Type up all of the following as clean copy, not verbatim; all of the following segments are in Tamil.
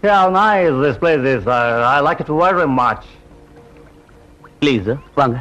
Yeah, nice this place is. I like it very much. Please வாங்க.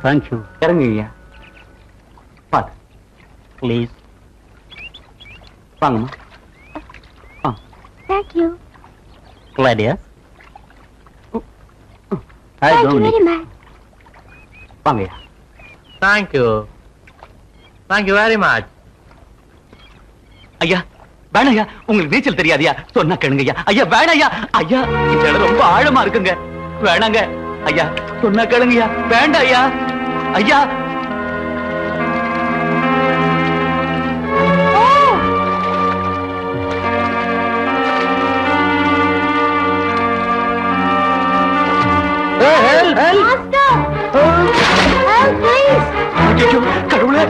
Thank you. இறங்குங்க. பாத்து ப்ளீஸ் வாங்கம்மா. Thank you. Claudia. Thank you very much. வாங்கய்யா. Thank you. Thank you very much. ஐயா வேணாயா, உங்களுக்கு நீச்சல் தெரியாதியா? சொன்னா கேளுங்கய்யா. ஐயா வேணாயா. ஐயா இந்த இடம் ரொம்ப ஆழமா இருக்குங்க. வேணாங்க ஐயா, சொன்னா கேளுங்கய்யா. வேண்டாம் ஐயா. ஐயா Master! Help, please! ஐயோ கடவுளே.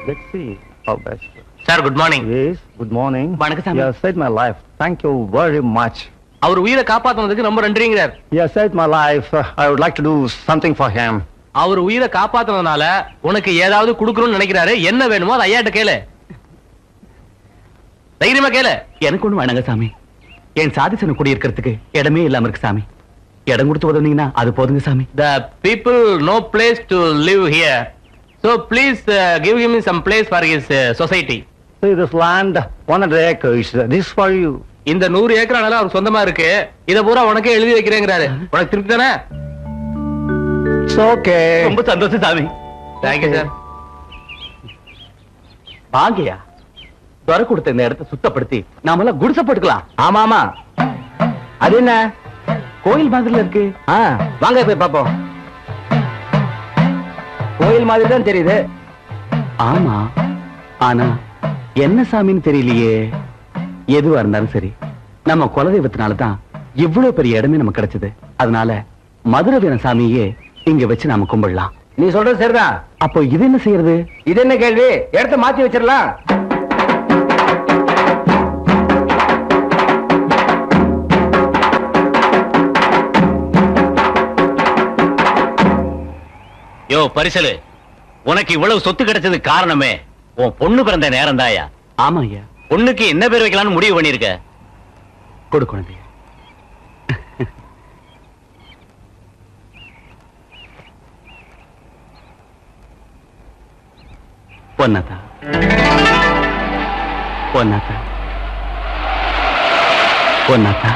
Let's see how best. Sir, good morning. Yes, good morning. வணக்கம் சாமி. You have saved my life. Thank you very much. அவர் உயிரை காப்பாத்துனதுக்கு ரொம்ப நன்றிங்கிறார். You have saved my life. I would like to do something for him. அவர் உயிரை காப்பாத்துனதுனால உனக்கு ஏதாவது கொடுக்கணும்னு நினைக்கிறாரு. என்ன வேணுமோ அதை ஐயாட்ட கேளு. தைரியமா கேளு. எனக்கு ஒண்ணு வேணாங்க சாமி. என் சாதிசன குடி இருக்கிறதுக்கு இடமே இல்லாம இருக்கு சாமி. இடம் கொடுத்து உதவுனீங்கன்னா அது போதுங்க சாமி. The people no place to live here. So please give him some place for his society. See this land, 100 acres. This is for you. இந்த 100 ஏக்கர் நிலம் அவருக்கு சொந்தமா இருக்கு. இத பூரா உனக்கே எழுதி வைக்கிறேங்கிறாரு. உனக்கு திருப்தி தானே? It's okay. ரொம்ப சந்தோஷம் சாமி. Thank you, sir. வாங்கய்யா, துறை கொடுத்த இந்த இடத்தை சுத்தப்படுத்தி நாமெல்லாம் குடிசை போட்டுக்கலாம். ஆமா ஆமா. அது என்ன? கோயில் மாதிரில இருக்கு. வாங்க போய் பாப்போம். கோயில் மாதிரி தான் தெரியுது. ஆமா, ஆனா என்ன சாமின்னு தெரியலையே. எதுவா இருந்தாலும் சரி, நம்ம குலதெய்வத்தினால தான் இவ்வளவு பெரிய இடமே நமக்கு கிடைச்சது. அதனால மதுரை வீரன் சாமியே இங்க வச்சு நாம கும்பிடலாம். நீ சொல்றது சரிதான். அப்போ இது என்ன செய்யறது? இது என்ன கேள்வி? இடத்த மாத்தி வச்சிடலாம். யோ பரிசலு, உனக்கு இவ்வளவு சொத்து கிடைச்சது காரணமே உன் பொண்ணு பிறந்த நேரம் தாயா. ஆமா ஐயா. பொண்ணுக்கு என்ன பேர் வைக்கலாம்னு முடிவு பண்ணிருக்க? கொடுக்கணும். பொன்னதா பொன்னதா பொன்னதா.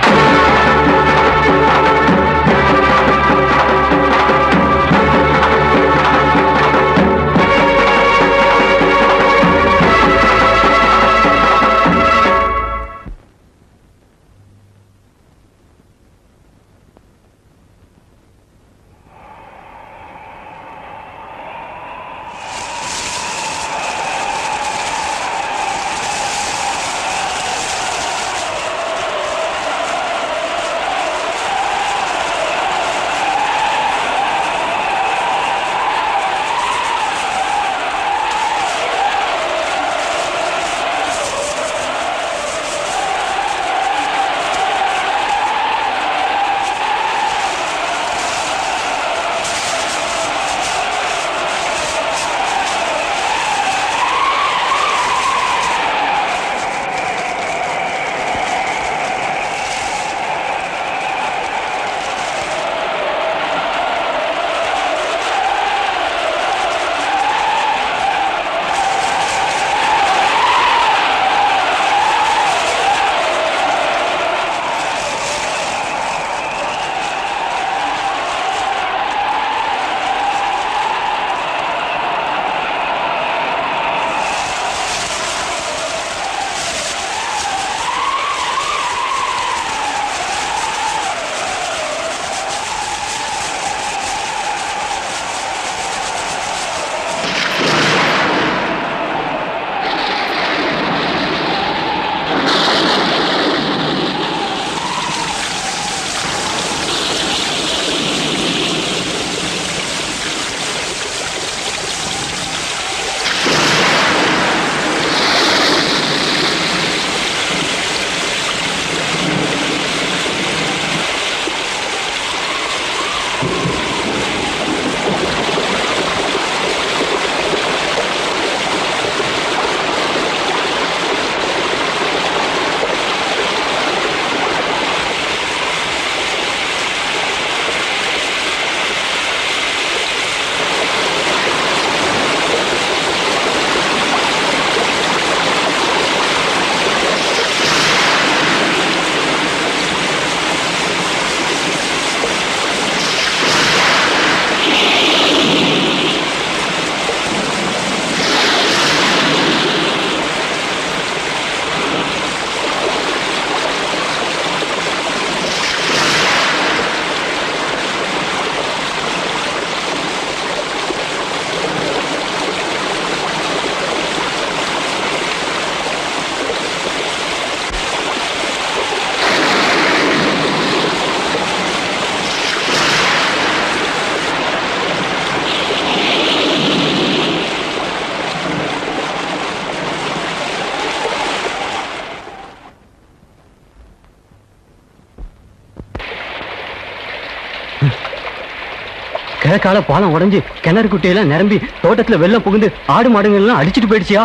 கிழக்கால பாலம் உடைஞ்சு கிணறு குட்டையெல்லாம் நிரம்பி தோட்டத்துல வெள்ளம் புகுந்து ஆடு மாடுகள் எல்லாம் அடிச்சிட்டு போயிடுச்சியா.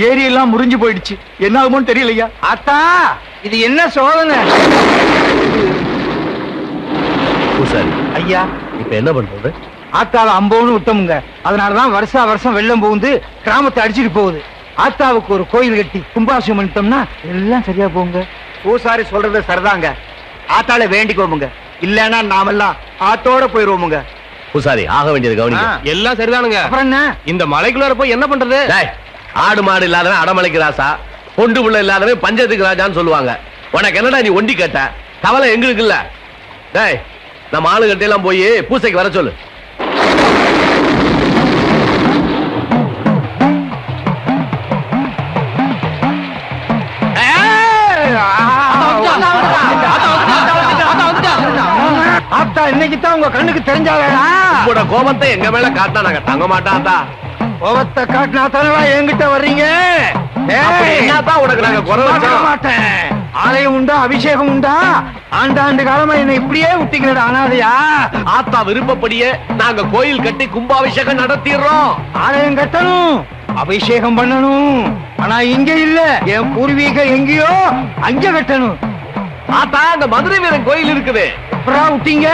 ஏரி எல்லாம் முறிஞ்சு போயிடுச்சு. என்ன ஆகுமோன்னு தெரியலையா. அத்தா இது என்ன சோதனை? பூசாரி ஐயா இப்ப என்ன பண்றது? ஆத்தாவை அம்போன்னு விட்டோமுங்க. அதனாலதான் வருஷம் வெள்ளம் புகுந்து கிராமத்தை அடிச்சிட்டு போகுது. ஆத்தாவுக்கு ஒரு கோயில் கட்டி கும்பாபிஷேகம் பண்ணிட்டோம்னா எல்லாம் சரியா போகுங்க. பூசாரி சொல்றது சரிதாங்க. ஆத்தாளை வேண்டிக்கோமுங்க. இல்லன்னா நாமெல்லாம் ஆத்தோட போயிருவோமுங்க. பூசாரி ஆக வேண்டியது கவனிங்க. எல்லாம் சரிதானுங்க. அப்புறம் என்ன? இந்த மலைக்குள்ளார போய் என்ன பண்றது? டேய், ஆடு மாடு இல்லாதவன் அடமலைக்கு ராசா, பொண்டு புள்ள இல்லாதவன் பஞ்சத்துக்கு ராஜான்னு சொல்லுவாங்க. உனக்கு என்னடா நீ ஒண்டி கேட்ட? கவலை எங்களுக்கு இல்ல. டேய், நம்ம ஆளு கட்டையெல்லாம் போய் பூசைக்கு வர சொல்லு. ஆத்தா இன்னைக்கு தான் உங்க கண்ணுக்கு தெரிஞ்சாவேடா. உங்களோட கோபத்தை எங்க மேல காட்டினா நாங்க தங்க மாட்டாத்தா. கோபத்தை காட்டினா தானடா என்கிட்ட வர்றீங்க. அப்படி என்னதான் உனக்கு நாங்க குறை வச்சோம்? மாட்டேன். ஆலயம் உண்டா, அபிஷேகம் உண்டா? ஆண்டாண்டு காலமா என்ன இப்படியே விட்டீங்களா அனாதையா? ஆத்தா விருப்பப்படியே நாங்க கோயில் கட்டி கும்பாபிஷேகம் நடத்திடுறோம். ஆலயம் கட்டணும், அபிஷேகம் பண்ணணும். ஆனா இங்க இல்ல, என் பூர்வீகம் எங்கேயோ அங்க கட்டணும். ஆத்தா அந்த மதுரை வீரன் கோயில் இருக்குது. எப்படா விட்டீங்க?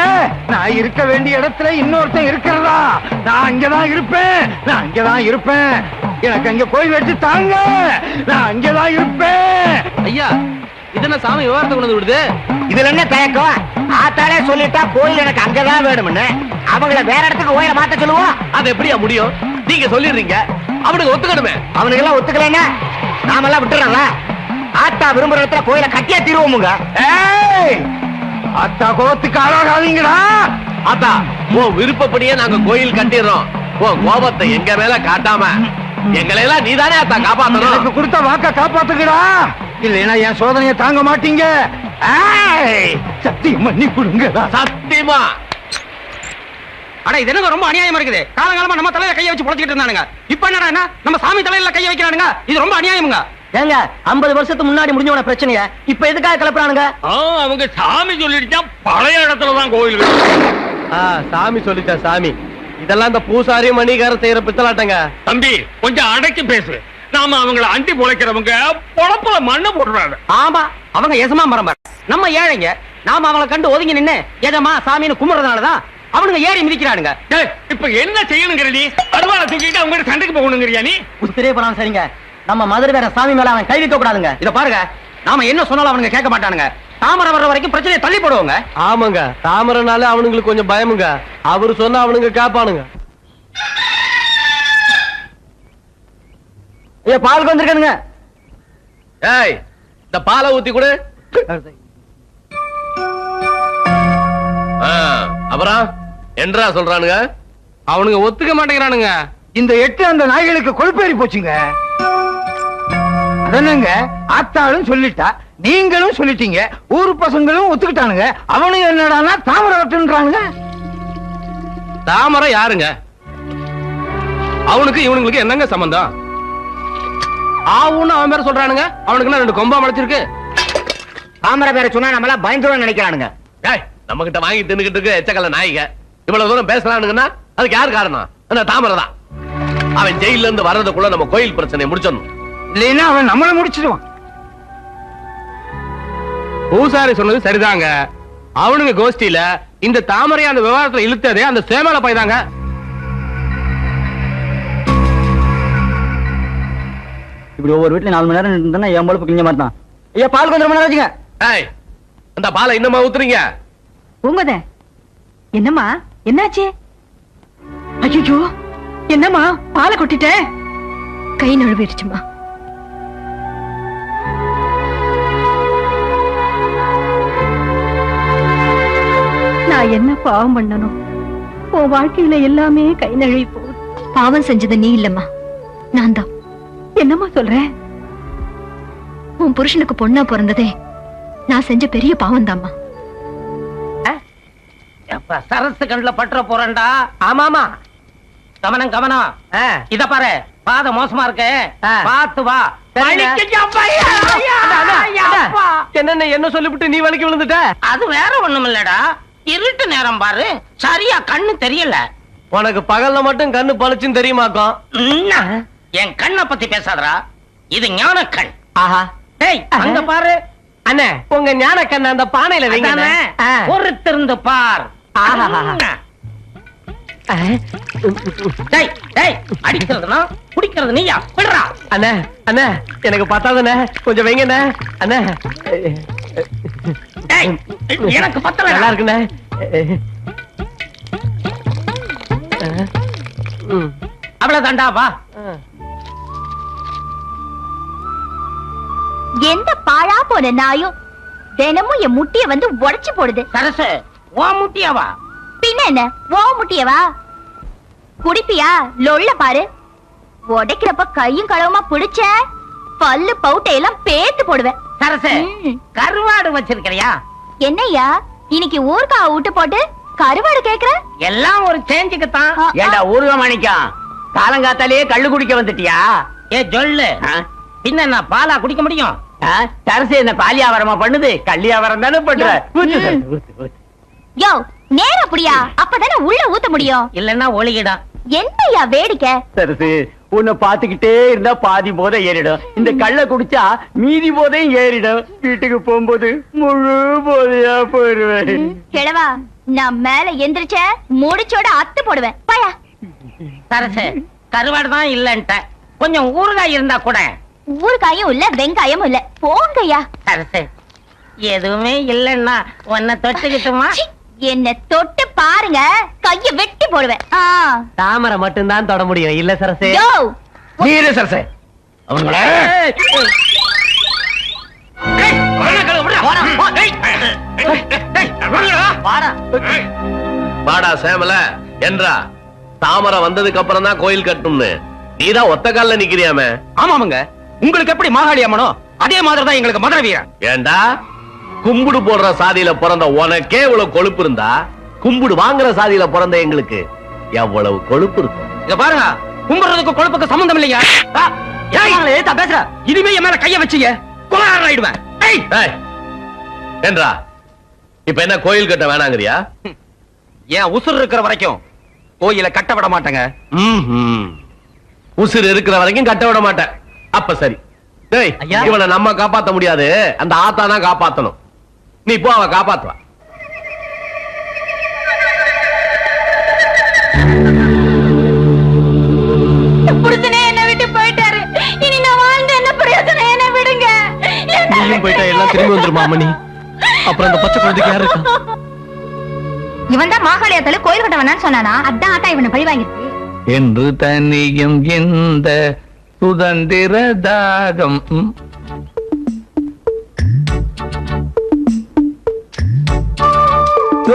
நான் இருக்க வேண்டிய இடத்துல இன்னொருத்தன் இருக்கிறதா? நான் அங்கதான் இருப்பேன். நான் அங்கதான் இருப்பேன். எனக்கு அங்க கோயில் வச்சு தாங்க. நான் அங்கதான் இருப்பேன். ஐயா, இதென்ன சாமி விவரத்தை கொண்டு விடுது? இதுல என்ன தயக்கம்? ஆத்தாலே சொல்லிட்டா கோயில் எனக்கு அங்கதான் வேணும்னு. அவங்கள வேற இடத்துக்கு கோயில மாத்த சொல்லுவோம். அது எப்படியா முடியும்? நீங்க சொல்லிடுறீங்க, அவனுக்கு ஒத்துக்கணுமே. அவனுக்கு எல்லாம் ஒத்துக்கலன்னா நாமெல்லாம் விட்டுறோம்ல. ஆத்தா விரும்புற இடத்துல கோயில கட்டியா தீருவோமுங்க. ஆத்தா கோத்துக்கு ஆளாகாதீங்கடா. ஆத்தா உன் விருப்பப்படியே நாங்க கோயில் கட்டிடுறோம். உன் கோபத்தை எங்க மேல காட்டாம எங்களை எல்லாம் நீதானே ஆத்தா காப்பாத்தணும். எனக்கு கொடுத்த வாக்க காப்பாத்துக்கடா. இல்லைன்னா என் சோதனையை தாங்க மாட்டீங்க. சத்தியம் பண்ணி கொடுங்கடா. சத்தியமா. அட இது என்ன ரொம்ப அநியாயமா இருக்குது. காலங்காலமா நம்ம தலையில கைய வச்சு பொழைச்சிட்டு இருந்தானுங்க. இப்ப என்னடா நம்ம சாமி தலையில கைய வைக்கிறானுங்க. இது ரொம்ப அநியாயமுங்க. ஏங்க 50 வருஷத்துக்கு முன்னாடி முடிஞ்சவன பிரச்சனைய இப்ப எதுக்காக கிளப்புறானுங்க? அவங்க சாமி சொல்லிட்டா பழைய இடத்துலதான் கோயில். சாமி சொல்லிட்டா சாமி. இதெல்லாம் இந்த பூசாரி மணிகார செய்யற பித்தலாட்டங்க. தம்பி கொஞ்சம் அடக்கி பேசு. நாம அவங்களை அண்டி பொழைக்கிறவங்க பொழப்புல மண்ணு போடுறாங்க. ஆமா, அவங்க எசமா மரம்பர். நம்ம ஏழைங்க. நாம அவங்களை கண்டு ஒதுங்கி நின்னு எஜமா சாமின்னு கும்பிடுறதுனாலதான் அவனுங்க ஏறி மிதிக்கிறானுங்க. இப்ப என்ன செய்யணுங்கிற நீ? அருவாளை தூக்கிட்டு அவங்க சண்டைக்கு போகணுங்கிறியா நீ? உத்திரே பண்ணாலும் சரிங்க. நம்ம மதுரை வேற சாமி மேல அவன் கை வைக்க கூடாதுங்க. இத பாருங்க, நாம என்ன சொன்னாலும் அவனுங்க கேட்க மாட்டானுங்க. தாமரை வர்ற வரைக்கும் பிரச்சனையை தள்ளி போடுவாங்க. ஆமாங்க, தாமரைனால அவனுங்களுக்கு கொஞ்சம் பயமுங்க. அவரு சொன்னா அவனுங்க கேட்பானுங்க. ஐயா பாலுக்கு வந்திருக்கானுங்க. ஏய், இந்த பாலை ஊத்தி கொடு. அப்புறம் என்றா சொல்றானுங்க? அவனுங்க ஒத்துக்க மாட்டேங்கிறானுங்க. இந்த 8 அந்த நாய்களுக்கு கொழுப்பேறி போச்சுங்க. அதனங்க ஆத்தாளும் சொல்லிட்டா, நீங்களும் சொல்லிட்டீங்க, ஊரு பசங்களும் ஒத்துக்கிட்டானுங்க. அவனுங்க என்னடானா தாமரை வட்டுன்றானுங்க. தாமரை யாருங்க? அவனுக்கு இவனுங்களுக்கு என்னங்க சம்பந்தம்? ஆவுன்னு அவன் பேர சொல்றானுங்க. அவனுக்கு 2 கொம்பா முளைச்சிருக்கு. தாமரை பேரை சொன்னா நம்மள பயந்துரும் நினைக்கிறானுங்க. ஏய், நம்ம கிட்ட வாங்கி தின்னுகிட்டு இருக்க எச்சக்கல்ல நாய்க இவ்வளவு தூரம் பேசுறானுங்கன்னா அதுக்கு யார் காரணம்? அந்த தாமரை தான். அவன் ஜெயில இருந்து வர்றதுக்குள்ள நம்ம கோயில் பிரச்சனையை முடிச்சிடணும். இல்லைன்னா அவன் நம்மள முடிச்சிடுவான். பூசாரி சொன்னது சரிதாங்க. அவனுங்க கோஷ்டியில இந்த தாமரையை அந்த விவகாரத்துல இழுத்ததே அந்த சேமல பைதாங்க. இப்படி ஒவ்வொரு வீட்டுல 4 மணி நேரம் இருந்தா என் பொழுப்பு கிழிஞ்ச மாதிரி தான். ஐயா பால் கொஞ்சம் மணி நேரம் வச்சுங்க. ஏய், அந்த பாலை இன்னமா ஊத்துறீங்க? உங்கத என்னம்மா என்னாச்சு? ஐயோ என்னம்மா பாலை கொட்டிட்ட? கை நழுவிடுச்சுமா. நான் என்ன பாவம் பண்ணணும்? உன் வாழ்க்கையில எல்லாமே கை நழுவி போகுது. பாவம் செஞ்சது நீ இல்லம்மா, நான் தான். என்னம்மா சொல்ற? உன் புருஷனுக்கு பொண்ணா பிறந்ததே நான் செஞ்ச பெரிய பாவம் தாம்மா. சரசு கண்ணுல பற்ற போறேன்டா. ஆமாமா, கவனம் கவனம். இத பாரு, பாத மோசமா இருக்கு, பாத்து வா. என்னென்ன என்ன சொல்லிவிட்டு நீ வலிக்கு விழுந்துட்ட? அது வேற ஒண்ணும் இல்லடா. இருட்டு நேரம் பாரு, சரியா கண்ணு தெரியல. உனக்கு பகல்ல மட்டும் கண்ணு பளிச்சுன்னு தெரியுமாக்கும். என் கண்ணை பத்தி பேசாதடா, இது ஞான கண். ஆஹா, டேய் அங்க பாரு. அண்ணே உங்க ஞான கண்ண அந்த பானையில வைங்க. பொறுத்திருந்து பார். ஆஹா. டேய் டேய், அடிக்கிறதுனா குடிக்கிறது நீயா? விடுறா. அண்ணே அண்ணே எனக்கு பத்தாதண்ணே, கொஞ்சம் வைங்கண்ணே. அண்ணே டேய், எனக்கு பத்தல. நல்லா இருக்குண்ணே. அவ்வளவுதான்டா, வா. எந்த பாழா போன நாயும் தினமும் என் முட்டிய வந்து உடைச்சு போடுது. சரசு, ஓ முட்டியாவா? பின்ன என்ன, ஓ முட்டியவா? குடிப்பியா? லொள்ள பாரு. உடைக்கிறப்ப கையும் களவுமா பிடிச்ச பல்லு பவுட்டையெல்லாம் பேத்து போடுவேன். சரசு, கருவாடு வச்சிருக்கிறியா? என்னய்யா இன்னைக்கு ஊர்கா விட்டு போட்டு கருவாடு கேக்குற? எல்லாம் ஒரு சேஞ்சுக்கு தான். ஏண்டா ஊர்வ மாணிக்கம், காலங்காத்தாலேயே கள்ளு குடிக்க வந்துட்டியா? ஏ சொல்லு, பின்ன நான் பாலா குடிக்க முடியும்? தரசு என்ன பாலியாவரமா பண்ணுது? கள்ளியாவரம் தானே பண்ற. யோ நேர அப்படியா? அப்பதானே உள்ள ஊத்த முடியும். இல்லன்னா ஒளியிடும். என்னய்யா வேடிக்கை? தரசு, உன்னை பாத்துக்கிட்டே இருந்தா பாதி போதை ஏறிடும். இந்த கள்ள குடிச்சா மீதி போதையும் ஏறிடும். வீட்டுக்கு போகும்போது முழு போதையா போயிருவேன். கிழவா, நான் மேல எந்திரிச்ச முடிச்சோட அத்து போடுவேன். பாயா. சரசு, கருவாடு தான் இல்லன்ட்ட, கொஞ்சம் ஊறுகாய் இருந்தா கூட. ஊறுகாயும் இல்ல, வெங்காயமும் இல்ல. போங்கய்யா. சரசு, எதுவுமே இல்லன்னா உன்னை தொட்டுக்கிட்டுமா? என்ன தொட்டு பாருங்க, கைய வெட்டி போடுவேன். தாமரை மட்டும் தான் தொட முடியும், இல்ல சரசே? யோ நீரே சரசே அவங்கள வாடா சேமல என்றா தாமரை வந்ததுக்கு அப்புறம் தான் கோயில் கட்டணும்னு நீதான் ஒத்த கால்ல நிக்கிறியாமே. ஆமாமுங்க, உங்களுக்கு எப்படி மாகாளி அம்மனோ அதே மாதிரிதான் எங்களுக்கு மதுரை வீரன். ஏண்டா கும்புடு போடுற சாதியில பிறந்த உனக்கே இவ்வளவு கொழுப்பு இருந்தா கும்புடு வாங்குற சாதியில பிறந்த எங்களுக்கு எவ்வளவு கொழுப்பு இருக்கும். இத பாருங்க, கும்பிடுறதுக்கு கொழுப்புக்கு சம்பந்தம் இல்லையா? பேசுற இனிமே என் மேல கைய வச்சீங்க கொலையாளர் ஆயிடுவேன். என்றா இப்ப என்ன கோயில் கட்ட வேணாங்கறியா? ஏன் உசுர் இருக்கிற வரைக்கும் கோயில கட்ட விட மாட்டேங்க. உசுர் இருக்கிற வரைக்கும் கட்ட விட மாட்டேன். அப்ப சரி. டேய், இவனை நம்ம காப்பாத்த முடியாது, அந்த ஆத்தா தான் காப்பாத்தணும். நீ போ, அவ காப்பாத்துவா. புருஷனே என்ன விட்டு போயிட்டாரு. இனி நான் வாழ்ந்து என்ன பிரயோஜனம்? என்ன விடுங்க. நீயும் போயிட்டா எல்லாம் திரும்பி வந்துருமா அம்மணி? அப்புறம் அந்த பச்சை குழந்தைக்கு யாரு இருக்கா? இவன் தான் மாகாளியத்துல கோயில் கட்ட வேணான்னு சொன்னானா? அதான் ஆட்டா இவனை பழி வாங்கிருக்கு. என்று தனியும் இந்த சுதந்திர தாகம்.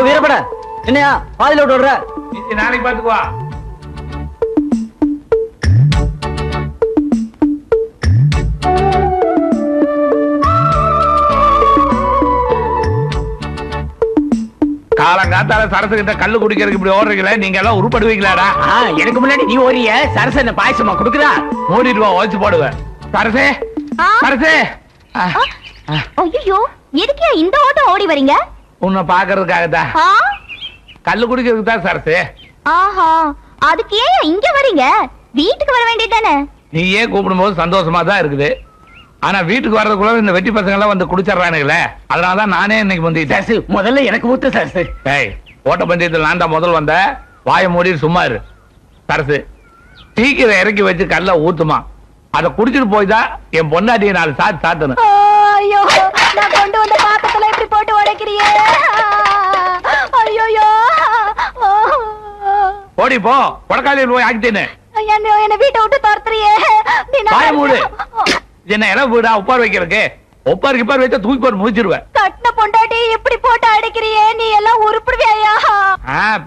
வீரப்பட என்னையா பாதில விட்டு விடுற? நாளைக்கு பாத்துக்குவா. காலங்காத்தால சரசு கிட்ட கல்லு குடிக்கிறதுக்கு இப்படி ஓடுறீங்களே, நீங்க எல்லாம் உருப்படுவீங்களாடா? எனக்கு முன்னாடி நீ ஓரிய சரசு என்ன பாயசமா குடுக்குறா? ஓடிட்டு வா, ஓச்சு போடுவேன். சரசே சரசே, ஐயோ எதுக்கு இந்த ஓட்டம் ஓடி வரீங்க? உன்னை பாக்குறதுக்காகத்தான். கல்லு குடிக்கிறதுக்கு தான் சரசு. ஆஹா, அதுக்கு ஏன் இங்க வரீங்க? வீட்டுக்கு வர வேண்டியதானே? நீயே கூப்பிடும் போது சந்தோஷமா தான் இருக்குது. ஆனா வீட்டுக்கு வர்றதுக்குள்ள இந்த வெட்டி பசங்க எல்லாம் வந்து குடிச்சிடறானுங்களே, அதனாலதான் நானே இன்னைக்கு வந்துட்டேன். முதல்ல எனக்கு ஊத்து சரசு. ஓட்ட பந்தயத்தில் நான் தான் முதல் வந்த. வாய மூடி சும்மா இரு. சரசு, டீக்கரை இறக்கி வச்சு கல்ல ஊத்துமா, அதை குடிச்சிட்டு போய் தான் என் பொண்டாட்டியை 4 சாத்து சாத்தணும். ஐயோ, நான் கொண்டு வந்த பாத்திரத்துல இப்படி போட்டு உடைக்கிறியே. ஐயோ, ஓடி போ, கொடக்காலியில் போய் ஆக்கிட்டேன்னு. என்ன வீட்டை விட்டு துரத்துறியே. வாய மூடு. என்ன இடம் வீடா உப்பார் வைக்கிறதுக்கு? ஒப்பாருக்கு இப்பார் வச்சா தூக்கி போட்டு முடிச்சிருவேன். கட்டின பொண்டாட்டி இப்படி போட்டு அடைக்கிறியே, நீ எல்லாம் உருப்பிடுவியா?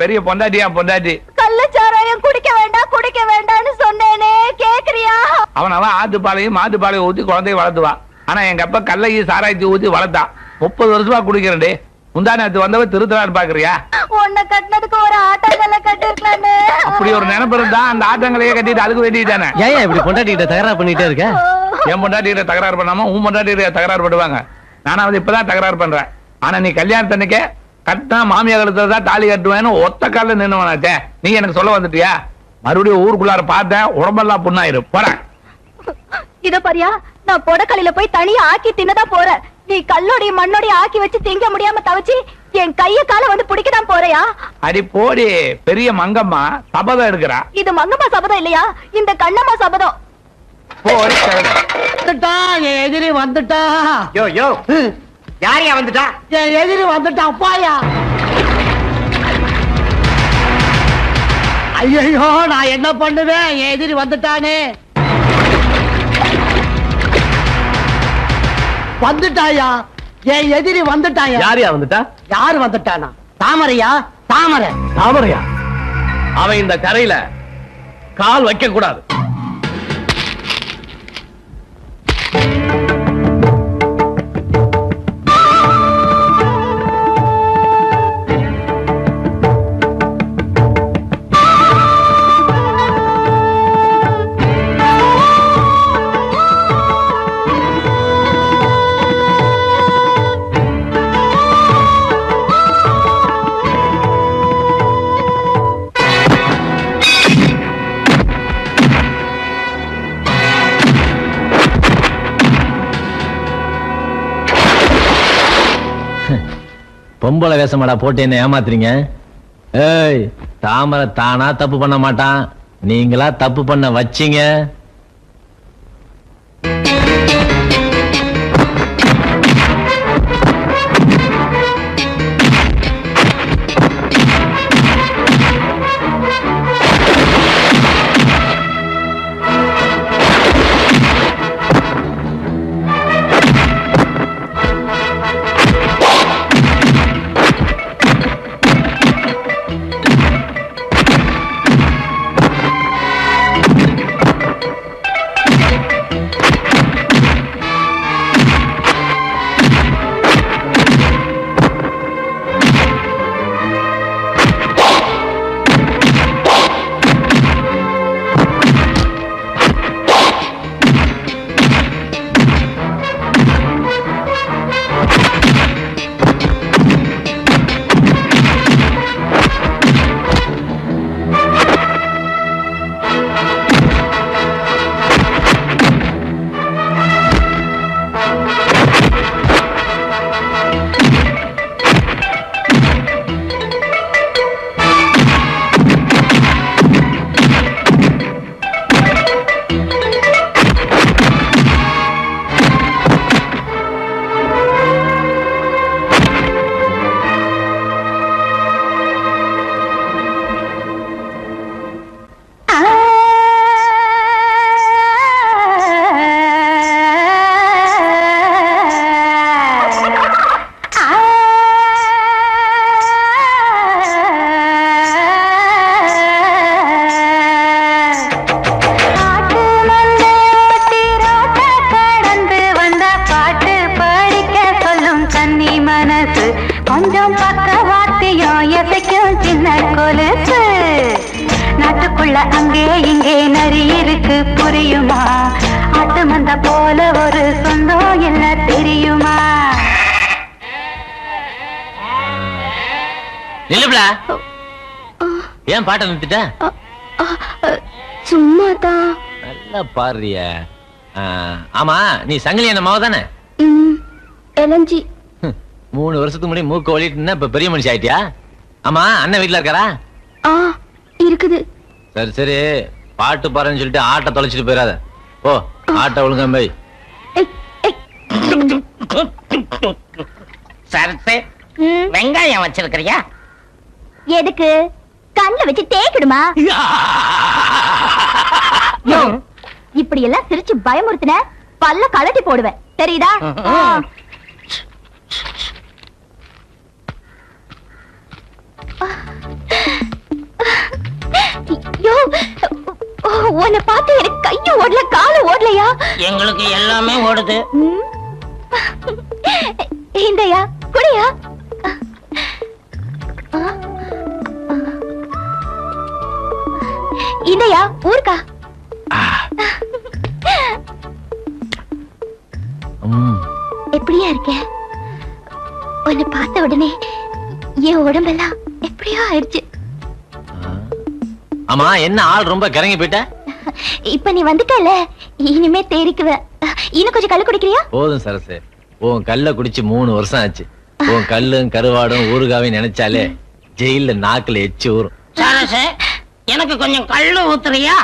பெரிய பொண்டாட்டியா பொண்டாட்டி. கள்ளச்சாராயம் குடிக்க வேண்டாம்னு சொன்னேனே, கேக்குறியா? அவன் ஆத்துப்பாலையும் மாத்துப்பாலையும் ஊத்தி குழந்தைய வளர்த்துவான். ஆனா எங்க அப்பா கல்லையும் சாராயத்தை ஊத்தி வளர்த்தான். 30 வருஷமா குடிக்கிறேன். முந்தானத்து வந்தவ திருத்தலான்னு பாக்குறியா? உன்னை கட்டினதுக்கு ஒரு ஆட்டங்களை கட்டிருக்கலான்னு. அப்படி ஒரு நினைப்பு இருந்தா அந்த ஆட்டங்களையே கட்டிட்டு அதுக்கு வேண்டியதானே. ஏன் இப்படி பொண்டாட்டிகிட்ட தகராறு பண்ணிட்டே இருக்க? என் பொண்டாட்டிகிட்ட தகராறு பண்ணாம உன் பொண்டாட்டிகிட்ட தகராறு பண்ணுவாங்க. நானாவது இப்பதான் தகராறு பண்றேன். ஆனா நீ கல்யாணத்தன்னைக்கே கட்டினா மாமியா கழுத்துல தான் தாலி கட்டுவேன்னு ஒத்த கால நின்னுவனாச்சே. நீ எனக்கு சொல்ல வந்துட்டியா? மறுபடியும் ஊருக்குள்ளார பார்த்தேன், உடம்பெல்லாம் புண்ணாயிரும். போறேன். இத பாரியா, நான் பொடக்கலையில போய் தனியா ஆக்கி தின்னதான் போறேன். நீ கல்லோடைய மண்ணோடைய ஆக்கி வச்சு திங்க முடியாம தவச்சு என் கைய கால வந்து பிடிக்கதான் போறியா? அடி போடி, பெரிய மங்கம்மா சபதம் எடுக்கிறா. இது மங்கம்மா சபதம் இல்லையா, இந்த கண்ணம்மா சபதம். என் எதிரி வந்துட்டா. யோ யோ, யாரையா வந்துட்டா? என் எதிரி வந்துட்டான் பாயா. ஐயோ, நான் என்ன பண்ணுவேன்? என் எதிரி வந்துட்டானே. வந்துட்டாயா? என் எதிரி வந்துட்டாயா? யாரையா வந்துட்டா? யாரு வந்துட்டானா? தாமரையா? தாமரை. தாமரையா? அவன் இந்த கரையில கால் வைக்க கூடாது. பொம்பளை வேஷமாடா போட்டு என்ன ஏமாத்துறீங்க? ஏய், தாமரை தானா தப்பு பண்ண மாட்டான், நீங்களா தப்பு பண்ண வச்சீங்க. கொஞ்சம் பக்கவாத்தியம் எதைக்கும் சின்ன கொலுசு நாட்டுக்குள்ள அங்கே இங்கே நரி இருக்கு புரியுமா? ஆட்டு மந்த போல ஒரு சொந்தம் என்ன தெரியுமா? நில்லுப்ல, ஏன் பாட்டை நிறுத்திட்ட? சும்மாதான். நல்லா பாடுறிய. ஆமா, நீ சங்கிலி என்ன மாவ தானே? எலஞ்சி 3 வருஷத்துக்கு முன்னாடி மூக்க ஒழிட்டு இப்ப பெரிய மனுஷி ஆயிட்டியா? ஆமா, அண்ணன் வீட்டுல இருக்காரா? இருக்குது. சரி சரி, பாட்டு பாருன்னு சொல்லிட்டு ஆட்டை தொலைச்சிட்டு போயிடாத. ஓ, ஆட்டை ஒழுங்கா போய். சரத்து, வெங்காயம் வச்சிருக்கிறியா? எதுக்கு? கண்ணுல வச்சு தேய்க்கிடுமா? இப்படி எல்லாம் சிரிச்சு பயமுறுத்தின பல்ல கலட்டி போடுவேன், தெரியுதா? உன்னை பார்த்து எனக்கு கையும் ஓடல காலும் ஓடலையா? எங்களுக்கு எல்லாமே ஓடுது. இந்தயா குடியா. இதையா ஊருக்கா? எப்படியா இருக்க? உன்னை பார்த்த உடனே என் உடம்பெல்லாம் எப்படியோ ஆயிடுச்சு. ஆமா, என்ன ஆள் ரொம்ப கிறங்கி போயிட்ட? இப்ப நீ வந்துட்டல, இனிமே தேறிக்குவ. இன்னும் கொஞ்சம் கல்லு குடிக்கிறியா? போதும் சரசு, உன் கல்ல குடிச்சு 3 வருஷம் ஆச்சு. உன் கல்லும் கருவாடும் ஊறுகாவையும் நினைச்சாலே ஜெயில நாக்குல எச்சு ஊறும். சரசு, எனக்கு கொஞ்சம் கல்லு ஊத்துறியா?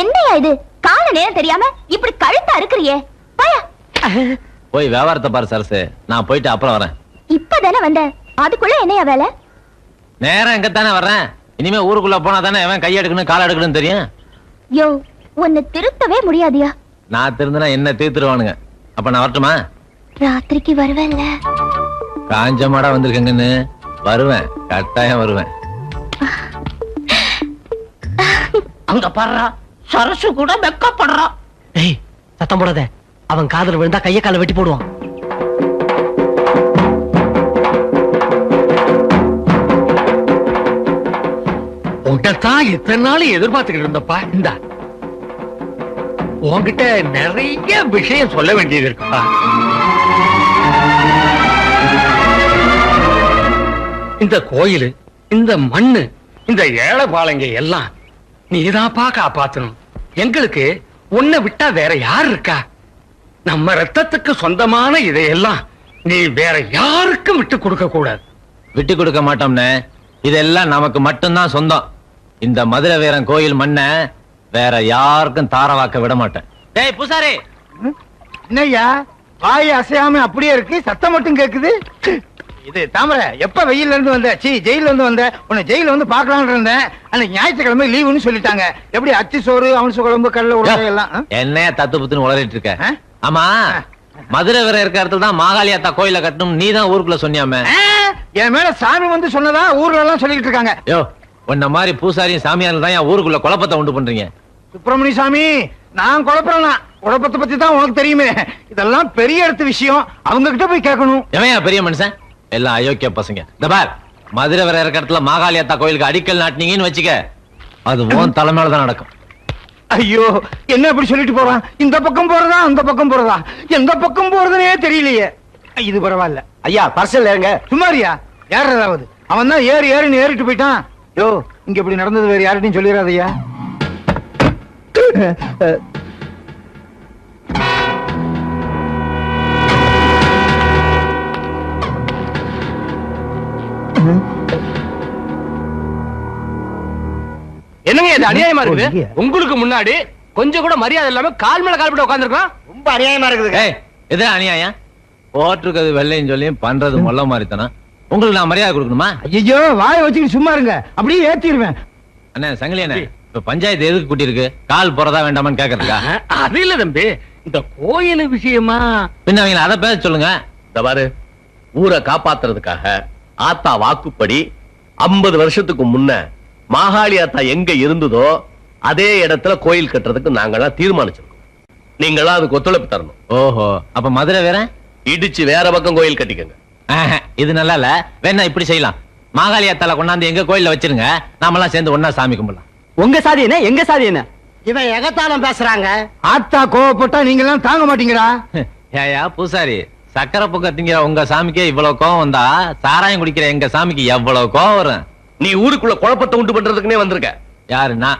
என்னையா இது, கால நேரம் தெரியாம இப்படி கழுத்தா இருக்கிறியே? பாயா போய் வியாபாரத்தை பாரு சரசு, நான் போயிட்டு அப்புறம் வரேன். இப்பதானே வந்த, அதுக்குள்ள என்னையா வேலை? நேரம் எங்கத்தானே வர்றேன். இனிமே ஊருக்குள்ள போனா தானே அவன் கை எடுக்கணும் கால் எடுக்கணும் தெரியும். யோ, உன்னை திருத்தவே முடியாதியா? நான் திருந்தினா என்ன தீர்த்துருவானுங்க. அப்ப நான் வரட்டுமா? ராத்திரிக்கு வருவேன்ல. காஞ்ச மாடா வந்திருக்கேங்கன்னு வருவேன், கட்டாயம் வருவேன். அங்க பாடுறா, சரசு கூட வெக்கப்படுறா. ஏய், சத்தம் போடாத. அவன் காதல் விழுந்தா கைய கால வெட்டி போடுவான். உன்கிட்டதான் இத்தனை நாள் எதிர்பார்த்துக்கிட்டு இருந்தப்பா. இந்த உன்கிட்ட நிறைய விஷயம் சொல்ல வேண்டியது இருக்குப்பா. இந்த கோயில், இந்த மண்ணு, இந்த ஏழைபாளைங்க எல்லாம் நீதான்ப்பா காப்பாத்தணும். எங்களுக்கு உன்னை விட்டா வேற யார் இருக்கா? நம்ம ரத்தத்துக்கு சொந்தமான இதையெல்லாம் நீ வேற யாருக்கும் விட்டு கொடுக்க கூடாது. விட்டு கொடுக்க மாட்டோம்னே, இதெல்லாம் நமக்கு மட்டும்தான் சொந்தம். இந்த மதுரை வீரன் கோயில் மண்ண வேற யாருக்கும் தாரவாக்க விட மாட்டேன். டேய் பூசாரி, என்னய்யா வாய் அசையாம அப்படியே இருக்கு, சத்தம் மட்டும் கேக்குது. இது தாமரை, எப்ப வெயில்ல இருந்து வந்த? ஜெயில இருந்து வந்த. உன்னை ஜெயில வந்து பாக்கலாம்னு இருந்தேன். அன்னைக்கு ஞாயிற்றுக்கிழமை லீவுன்னு சொல்லிட்டாங்க. எப்படி அச்சு சோறு, அவன்சு குழம்பு, கடல உருளை எல்லாம் என்னைய தத்து புத்துன்னு உளறிட்டு இருக்க? ஆமா, மதுரை வீரன் இருக்க இடத்துல தான் மாகாளியாத்தா கோயில கட்டணும் நீ தான் ஊருக்குள்ள சொன்னியாமே. என் மேல சாமி வந்து சொன்னதா ஊர்ல எல்லாம் சொல்லிட்டு இருக்காங்க. யோ, உன்ன மாதிரி பூசாரியும் சாமியாரும் தான் என் ஊருக்குள்ள குழப்பத்தை உண்டு பண்றீங்க. சுப்பிரமணிய சாமி, நான் குழப்பறேன்னா குழப்பத்தை பத்தி தான் உனக்கு தெரியுமே. இதெல்லாம் பெரிய இடத்து விஷயம், அவங்க கிட்ட போய் கேட்கணும். எவன் பெரிய மனுஷன்? எல்லாம் அயோக்கிய பசங்க. இந்த பார், மதுரை வீரன் இருக்க இடத்துல மாகாளியாத்தா கோயிலுக்கு அடிக்கல் நாட்டினீங்கன்னு வச்சுக்க, அது உன் தலைமையில தான் நடக்கும். ஐயோ, என்ன இப்படி சொல்லிட்டு போறான்? இந்த பக்கம் போறதா அந்த பக்கம் போறதா, எந்த பக்கம் போறதுனே தெரியலையே. இது பரவாயில்ல. ஐயா, பர்சல் ஏறுங்க. சும்மாரியா, யார் ஏதாவது அவன் தான் ஏறின்னு ஏறிட்டு போயிட்டான். யோ, இங்க இப்படி நடந்தது வேற யார்கிட்டையும் சொல்லிடாதய்யா. என்னங்க இது அநியாயமா இருக்குது? உங்களுக்கு முன்னாடி கொஞ்சம் கூட மரியாதை இல்லாம கால் மேல கால் போட்டு உட்கார்ந்திருக்கான். ரொம்ப அநியாயமா இருக்குது. இது அநியாயம். போட்டிருக்கிறது வெள்ளையும் சொல்லியும் பண்றது மொல்ல மாதிரி தானே. உங்களுக்கு நான் மரியாதை கொடுக்கணுமா? ஐயோ, வாயை வச்சுக்கிட்டு சும்மா இருங்க, அப்படியே ஏத்திடுவேன். அண்ணே சங்கிலி அண்ணே, இப்ப பஞ்சாயத்து எதுக்கு கூட்டி இருக்கு? கால் போறதா வேண்டாமான்னு கேக்குறதுக்கா? அது இல்ல தம்பி, இந்த கோயில் விஷயமா. பின்ன அவங்கள அதை பேச சொல்லுங்க. இந்த பாரு, ஊரை காப்பாத்துறதுக்காக ஆத்தா வாக்குப்படி 50 வருஷத்துக்கு முன்ன மாகாளி ஆத்தா எங்க இருந்ததோ அதே இடத்துல கோயில் கட்டுறதுக்கு நாங்கெல்லாம் தீர்மானிச்சிருக்கோம். நீங்களாம் அதுக்கு ஒத்துழைப்பு தரணும். ஓஹோ, அப்ப மதுரை வேற இடிச்சு வேற பக்கம் கோயில் கட்டிக்கங்க. இது நல்லா இல்ல. வேணா இப்படி செய்யலாம், மாகாளியாத்தால கொண்டாந்து எங்க கோயில்ல வச்சிருங்க, நாமெல்லாம் சேர்ந்து ஒன்னா சாமி கும்பிடலாம். உங்க சாதி என்ன, எங்க சாதி என்ன? இவன் எகத்தாலம் பேசுறாங்க. ஆத்தா கோவப்பட்டா நீங்க எல்லாம் தாங்க மாட்டீங்களா? ஏயா பூசாரி, சக்கரை பொக்க திங்கிற உங்க சாமிக்கே இவ்வளவு கோவம் வந்தா சாராயம் குடிக்கிற எங்க சாமிக்கு எவ்வளவு கோவம் வரும்? நீ ஊருக்குள்ள குழப்பத்தை உண்டு பண்றதுக்குனே வந்திருக்க. யாருன்னா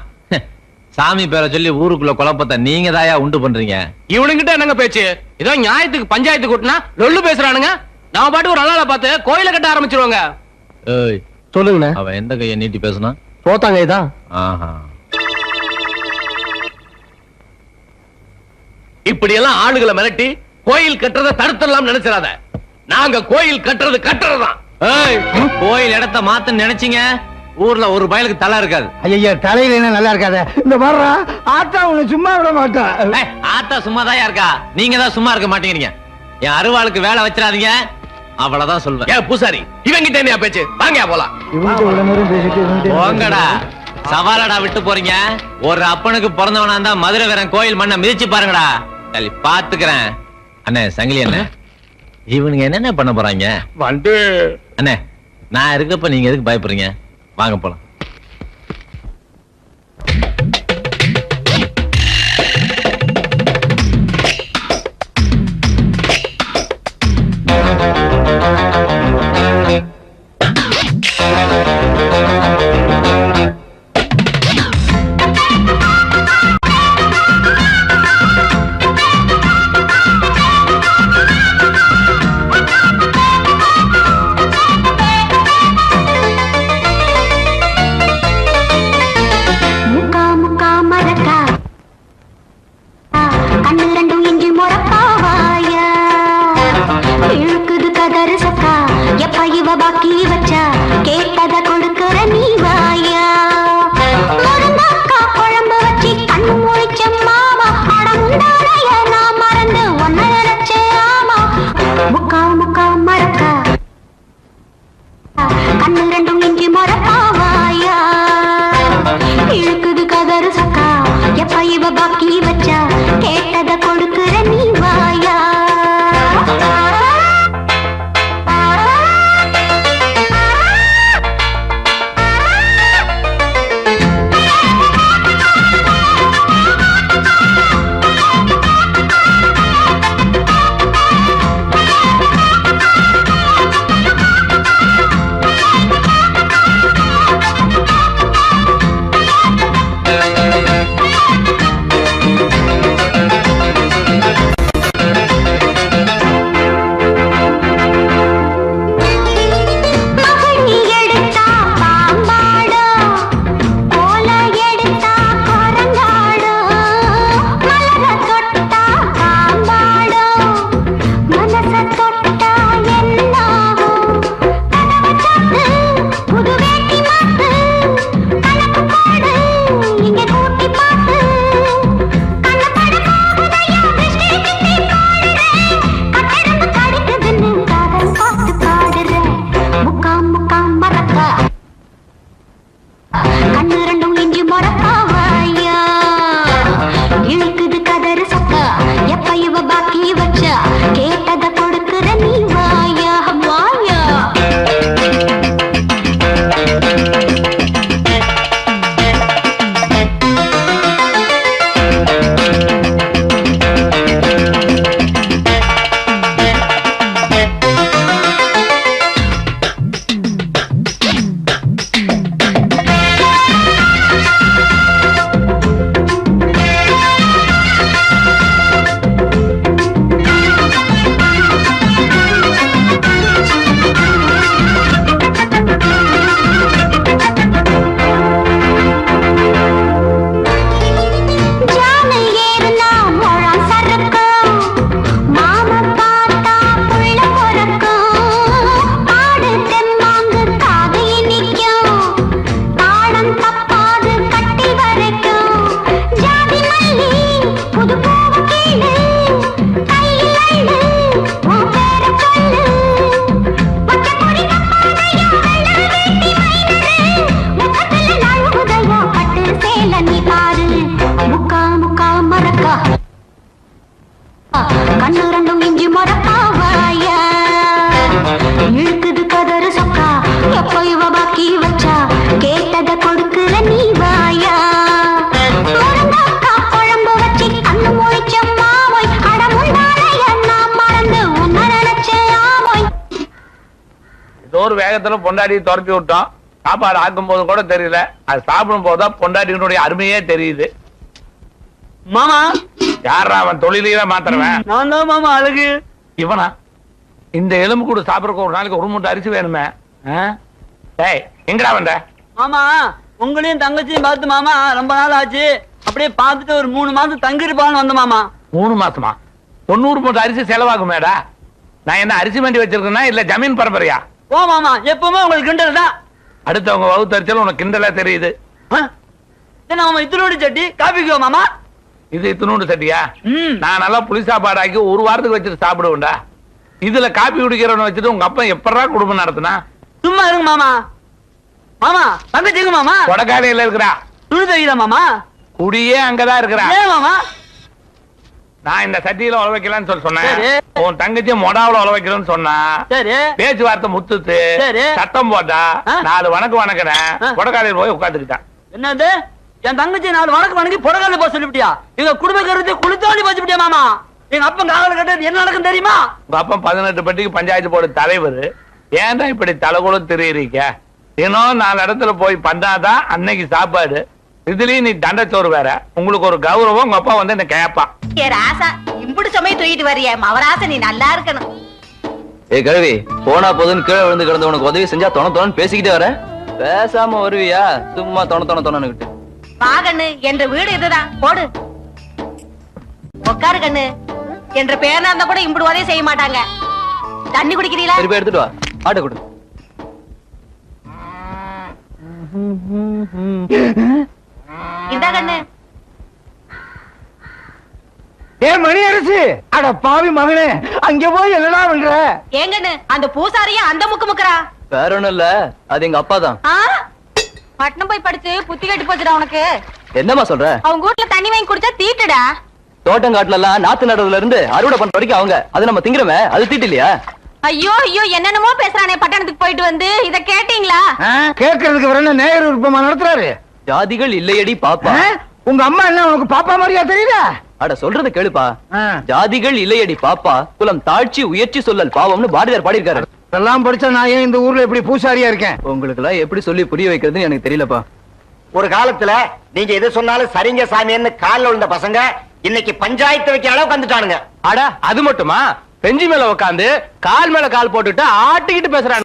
சாமி பேரை சொல்லி ஊருக்குள்ள குழப்பத்தை நீங்க தாயா உண்டு பண்றீங்க. இவனுங்கிட்ட என்னங்க பேச்சு? ஏதோ நியாயத்துக்கு பஞ்சாயத்து கூட்டினா லொல்லு பேசுறானுங்க. நாம பாட்டு ஒரு நாளால பார்த்து கோயில கட்ட ஆரம்பிச்சிருவாங்க. ஏய் சொல்லுங்க. அவன் எந்த கையை நீட்டி பேசுனா? தோத்தாங்க இதான். ஆஹா, இப்படி எல்லாம் ஆளுகளை மிரட்டி கோயில் கட்டுறதை தடுத்துடலாம் நினைச்சிடாத. நாங்க கோயில் கட்டுறது கட்டுறதுதான். ஏய், கோயில் இடத்த மாத்த நினைச்சீங்க, ஊர்ல ஒரு பயலுக்கு தலை இருக்காது. ஐயா, தலையில என்ன நல்லா இருக்காத. இந்த வர்றா ஆத்தா உன்னை சும்மா விட மாட்டா. ஆத்தா சும்மாதான் இருக்கா, நீங்க தான் சும்மா இருக்க மாட்டேங்கிறீங்க. என் அருவாளுக்கு வேலை வச்சிடாதீங்க, அவ்வளவுதான் சொல்வேன். ஏன் பூசாரி, இவங்கிட்ட என்ன பேச்சு? வாங்க போலாம். போங்கடா, சவாலடா விட்டு போறீங்க. ஒரு அப்பனுக்கு பிறந்தவனா இருந்தா மதுரை வீரன் கோயில் மண்ணை மிதிச்சு பாருங்கடா. சரி பாத்துக்கிறேன். அண்ணே சங்கிலி அண்ணே, இவனுங்க என்னென்ன பண்ண போறாங்க? வந்து அண்ணே, நான் இருக்கப்ப நீங்க எதுக்கு பயப்படுறீங்க? வாங்க போலாம். சக்கா எப்ப இவ பாக்கி வச்சா கேட்டத கொடுக்கிற நீ வாயா முருங்கக்கா குழம்பு வச்சு கண்ணு முழிச்ச மாமா அடமுண்டாளைய நான் மறந்து ஒன்ன நினைச்சே ஆமா முக்கா முக்கா மறக்கா கண்ணு ரெண்டும் இஞ்சி மறக்கா வாயா இழுக்குது கதறு சக்கா எப்ப இவ பாக்கி வச்சா கேட்டத கொடுக்கிற நீ வாயா வேகத்துல பொண்டாடி துரத்தி விட்டோம். சாப்பாடு ஆக்கும் போது கூட தெரியல, அது சாப்பிடும் போதுதான் பொண்டாட்டியினுடைய அருமையே தெரியுது. மாமா யாரா அவன் தொழிலையே மாத்திரவன்? நான் தான் மாமா அழகு. இவனா? இந்த எலும்பு கூட சாப்பிடறதுக்கு ஒரு நாளைக்கு ஒரு மூட்டை அரிசி வேணுமே. டேய் எங்கடா வந்த? மாமா உங்களையும் தங்கச்சியும் பார்த்து மாமா ரொம்ப நாள் ஆச்சு, அப்படியே பார்த்துட்டு ஒரு 3 மாசம் தங்கிருப்பான்னு வந்த மாமா. 3 மாசமா? 90 மூட்டை அரிசி செலவாகுமேடா. நான் என்ன அரிசி மண்டி வச்சிருக்கேன்னா இல்ல ஜமீன் பரம்பரையா? ஓ மாமா எப்பவுமே உங்களுக்கு கிண்டல் தான். அடுத்தவங்க வகுத்தறிச்சல் உனக்கு கிண்டலா தெரியுது. மாமா இத்தனோடு சட்டி காப்பிக்குவா மாமா? இது இத்தனோடு சட்டியா? நான் நல்லா புளி சாப்பாடு ஆக்கி 1 வாரத்துக்கு வச்சுட்டு சாப்பிடுவேன்டா. இதுல காப்பி குடிக்கிறவன வச்சுட்டு உங்க அப்பா எப்படா குடும்பம் நடத்தினா? சும்மா இருங்க மாமா. மாமா தங்கச்சிங்க மாமா கொடக்காலையில இருக்கிறா. துணி தைக்கிறா மாமா. குடியே அங்கதான் இருக்கிறா. ஏன் மாமா? நான் இந்த சட்டியில உழ வைக்கலான்னு சொல்லி சொன்னேன். உன் தங்கச்சி மொடாவில உழ வைக்கணும்னு சொன்னா. பேச்சுவார்த்தை முத்துத்து சத்தம் போட்டா 4 வணக்கம் வணக்கினேன். கொடக்காலையில் போய் உட்காந்துக்கிட்டான். என்னது என் தங்கச்சி 4 வணக்கம் வணங்கி புடகால போக சொல்லிவிட்டியா? எங்க குடும்ப கருத்து குளித்தோடி போச்சுட்டியா மாமா? எங்க அப்பன் காவல் கட்டது என்ன நடக்கும் தெரியுமா? உங்க அப்பன் 18 பட்டிக்கு பஞ்சாயத்து போர்டு தலைவர். ஏன்டா இப்படி தலைகுளம் தெரியுறீங்க? இன்னும் 4 இடத்துல போய் பண்ணாதான் அன்னைக்கு சாப்பாடு. இதுலயும் நீ தண்டச்சோறு வேற. உங்களுக்கு ஒரு கௌரவம். உங்க அப்பா வந்து என்ன கேப்பான். ராசா இம்புடு சுமையை தூக்கிட்டு வரிய மவராசா, நீ நல்லா இருக்கணும். ஏ கழுவி போனா போதுன்னு கீழே விழுந்து கிடந்த உனக்கு உதவி செஞ்சா தொண பேசிக்கிட்டே வர. பேசாம வருவியா? சும்மா தொண வா கண்ணு, என்ற வீடு இதுதான். போடு உட்காரு கண்ணு. என்ற பேரனா இருந்தா கூட இம்புடு உதவி செய்ய மாட்டாங்க. தண்ணி குடிக்கிறீங்களா? சரி போய் எடுத்துட்டு வா. ஆட்டை கொடு. இந்தா கண்ணு. ஏ மணி அரசு, அட பாவி மகனே, அங்க போய் என்னடா பண்ற? ஏங்கண்ணு அந்த பூசாரியா அந்த முக்கு முக்கறா? வேற ஒண்ணும் இல்ல, அது எங்க அப்பா தான். பட்டணம் போய் படிச்சு புத்தி கட்டி போச்சுடா உனக்கு. என்னமா சொல்ற? அவங்க வீட்டுல தண்ணி வாங்கி குடிச்சா தீட்டுடா. தோட்டங்காட்டுல எல்லாம் நாத்து நடுவுல இருந்து அறுவடை பண்ற வரைக்கும் அவங்க, அது நம்ம திங்கிறமே, அது தீட்டு இல்லையா? ஐயோ ஐயோ என்னென்னமோ பேசுறானே பட்டணத்துக்கு போயிட்டு வந்து, இத கேட்டீங்களா? கேட்கறதுக்கு வர நேயர் விருப்பமா நடத்துறாரு. ஜாதிகள் இல்லையடி பாப்பா. உங்க அம்மா என்ன உனக்கு பாப்பா மாதிரியா தெரியல? அட சொல்றத கேளுப்பா. ஜாதிகள் இல்லையடி பாப்பா, குலம் தாழ்ச்சி உயர்ச்சி சொல்லல் பாவம்னு பாரதியார் பாடியிருக்காரு. எல்லாம் படிச்சா நான் ஏன் இந்த ஊர்ல எப்படி பூசாரியா இருக்கேன்? உங்களுக்கு எல்லாம் எப்படி சொல்லி புரிய வைக்கிறதுன்னு எனக்கு தெரியலப்பா. ஒரு காலத்துல நீங்க எது சொன்னாலும் சரிங்க சாமின்னு கால்ல விழுந்த பசங்க இன்னைக்கு பஞ்சாயத்து வைக்கிற அளவுக்கு வந்துட்டானுங்க. அட அது மட்டுமா, பெஞ்சி மேல உட்காந்து கால் மேல கால் போட்டுட்டு ஆட்டிக்கிட்டு பேசுறாங்க.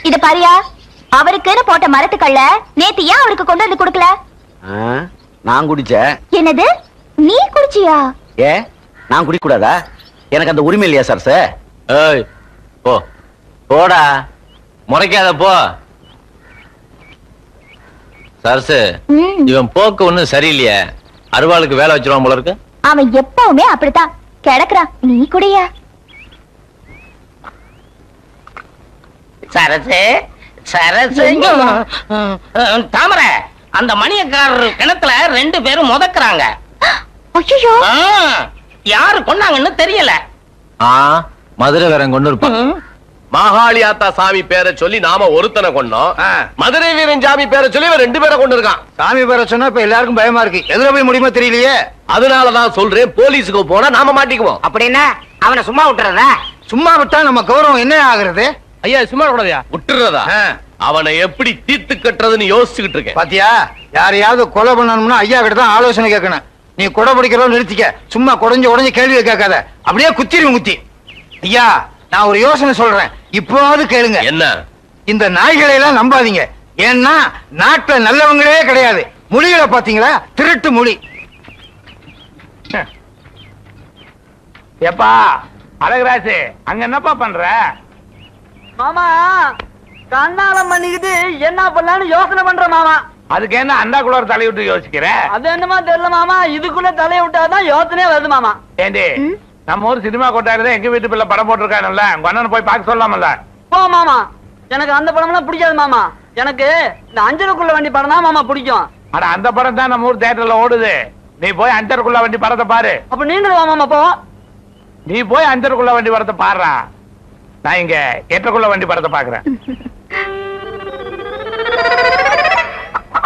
இத பாரியா, அவருக்குன்னு போட்ட மரத்துக்கல்ல நேத்து ஏன் அவருக்கு கொண்டு வந்து கொடுக்கல? நான் குடிச்ச. என்னது, நீ குடிச்சியா? ஏ நான் குடிக்க கூடாதா? எனக்கு அந்த உரிமை இல்லையா சார்? ஏய் போ போடா, முறைக்காத போ. சரசு, இவன் போக்கு ஒண்ணும் சரியில்லையே, அருவாளுக்கு வேலை வச்சிருவான் போல இருக்கு. அவன் எப்பவுமே அப்படித்தான் கிடக்குறான். நீ குடியா? சரசு சரசு தாமரை, அந்த மணியக்காரர் கிணத்துல 2 பேரும் முதக்குறாங்க. யாரு கொண்டாங்கன்னு தெரியல. மதுரை வீரன் கொண்டு இருப்பான். மாகாளி ஆத்தா சாமி பேரை சொல்லி நாம ஒருத்தனை கொண்டோம், மதுரை வீரன் சாமி பேரை சொல்லி 2 பேரை கொண்டு இருக்கான். சாமி பேரை சொன்னா இப்ப எல்லாருக்கும் பயமா இருக்கு, எதுல போய் முடியுமா தெரியலையே. அதனாலதான் சொல்றேன், போலீஸுக்கு போனா நாம மாட்டிக்குவோம். அப்படின்னா அவனை சும்மா விட்டுறதா? சும்மா விட்டா நம்ம கௌரவம் என்ன ஆகுறது? ஐயா சும்மா கூடாதியா? விட்டுறதா? அவனை எப்படி தீர்த்து கட்டுறதுன்னு யோசிச்சுக்கிட்டு இருக்கேன். பாத்தியா, யாரையாவது கொலை பண்ணணும்னா ஐயா கிட்ட தான் ஆலோசனை கேட்கணும். நீ கொடை பிடிக்கிறோம் நிறுத்திக்க, சும்மா குடஞ்சு கேள்வி கேட்காத, அப்படியே குத்திரும் குத்தி. ஐயா நான் ஒரு யோசனை சொல்றேன், இப்போவாவது கேளுங்க. என்ன? இந்த நாய்களை எல்லாம் நம்பாதீங்க. ஏன்னா நாட்டுல நல்லவங்களே கிடையாது. மொழிகளை பாத்தீங்களா, திருட்டு மொழி. எப்பா அழகராசு, அங்க என்னப்பா பண்ற? மாமா கண்ணாலம் பண்ணிக்கிட்டு என்ன பண்ணலான்னு யோசனை பண்ற மாமா. அதுக்கு என்ன அண்டா குளோர் தலைவிட்டு யோசிக்கிற? அது என்னமா தெரியல மாமா, இதுக்குள்ள தலைய விட்டாதான் யோசனையே வருது மாமா. ஏண்டி, நம்ம ஊர் சினிமா கொட்டாயில எங்க வீட்டு பிள்ளை படம் போட்டிருக்கானுல்ல, உங்க அண்ணன் போய் பார்க்க சொல்லாமல்ல? போ மாமா, எனக்கு அந்த படம் எல்லாம் பிடிக்காது மாமா. எனக்கு இந்த அஞ்சலுக்குள்ள வண்டி படம் தான் மாமா பிடிக்கும். அட அந்த படம் தான் நம்ம ஊர் தியேட்டர்ல ஓடுது. நீ போய் அஞ்சருக்குள்ள வண்டி படத்தை பாரு. அப்ப நீங்களும் வா மாமா. போ, நீ போய் அஞ்சருக்குள்ள வண்டி படத்தை பாடுறா, நான் இங்க எட்டக்குள்ள வண்டி படத்தை பாக்குறேன்.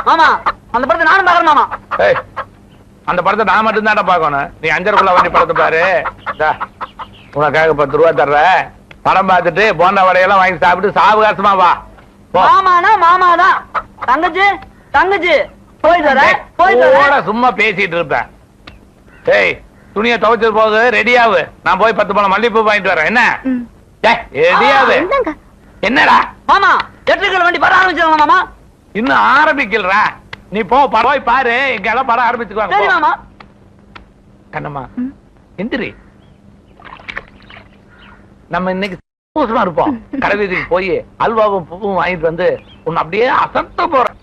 மாமா அந்த படத்தை நானும் பாக்குறேன் மாமா. அந்த படத்தை நான் மட்டும் தானே பாக்கணும், நீ அஞ்சருக்குள்ள வண்டி படத்தை பாரு. உனக்காக 10 ரூபா தர்ற, படம் பார்த்துட்டு போண்டா வடையெல்லாம் வாங்கி சாப்பிட்டு சாவகாசமா வா. மாமானா மாமாதான். தங்கச்சி தங்கச்சி போய் தர சும்மா பேசிட்டு இருப்பேன். ஏய் துணியை துவைச்சது போது ரெடியாவு, நான் போய் 10 பழம் மல்லிப்பூ வாங்கிட்டு வரேன். என்ன ரெடியாவு? என்னடா மாமா, எட்டுக்குள்ள வண்டி படம் ஆரம்பிச்சிடலாம் மாமா. இன்னும் ஆரம்பிக்கலடா, நீ போய் பாரு, இங்க எல்லாம் படம் ஆரம்பிச்சுக்குவாங்க. சரி மாமா. கண்ணம்மா எந்திரி, நம்ம இன்னைக்கு சந்தோஷமா இருப்போம். கடை வீதிக்கு போய் அல்வாவும் பூவும் வாங்கிட்டு வந்து உன்னை அப்படியே அசத்த போறேன்.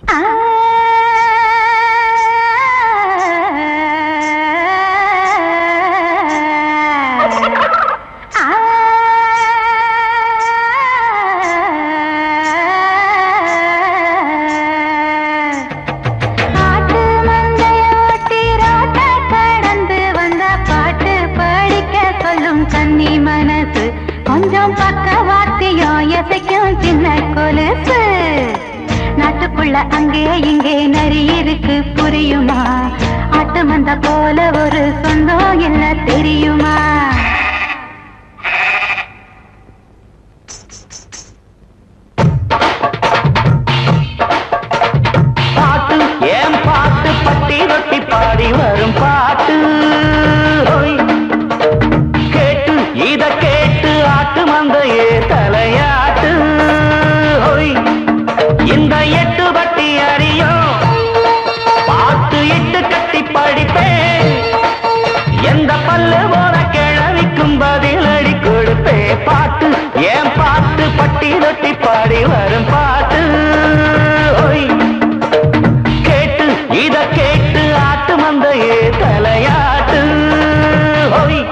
கொஞ்சம் பக்கவாத்தியம் எசைக்கும் சின்ன கொலுசு, நாட்டுக்குள்ள அங்கே இங்கே நரி இருக்கு புரியுமா? ஆட்டு மந்த போல ஒரு சொந்தம் என்ன தெரியுமா? ஆட்டு மந்தையே தலையாட்டு ஹோய். இந்த 8 பட்டி அறியும் பாட்டு இட்டு கட்டி படிப்பேன். எந்த பல்லு போல கிழவிக்கும் பதிலடி கொடுப்பே. பாட்டு ஏன் பாட்டு பட்டி தொட்டி பாடி வரும் பாட்டு ஹோய். கேட்டு இத கேட்டு ஆட்டு மந்தையே தலையாட்டு ஹோய்.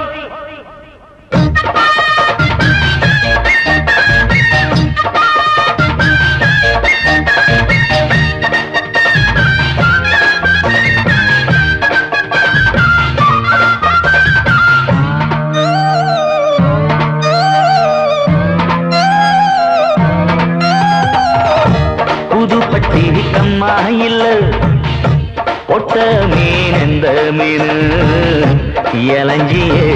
புதுப்பட்டி கம்மா இல்ல ஒட்ட மீன் எந்த மீன் இளஞ்சியே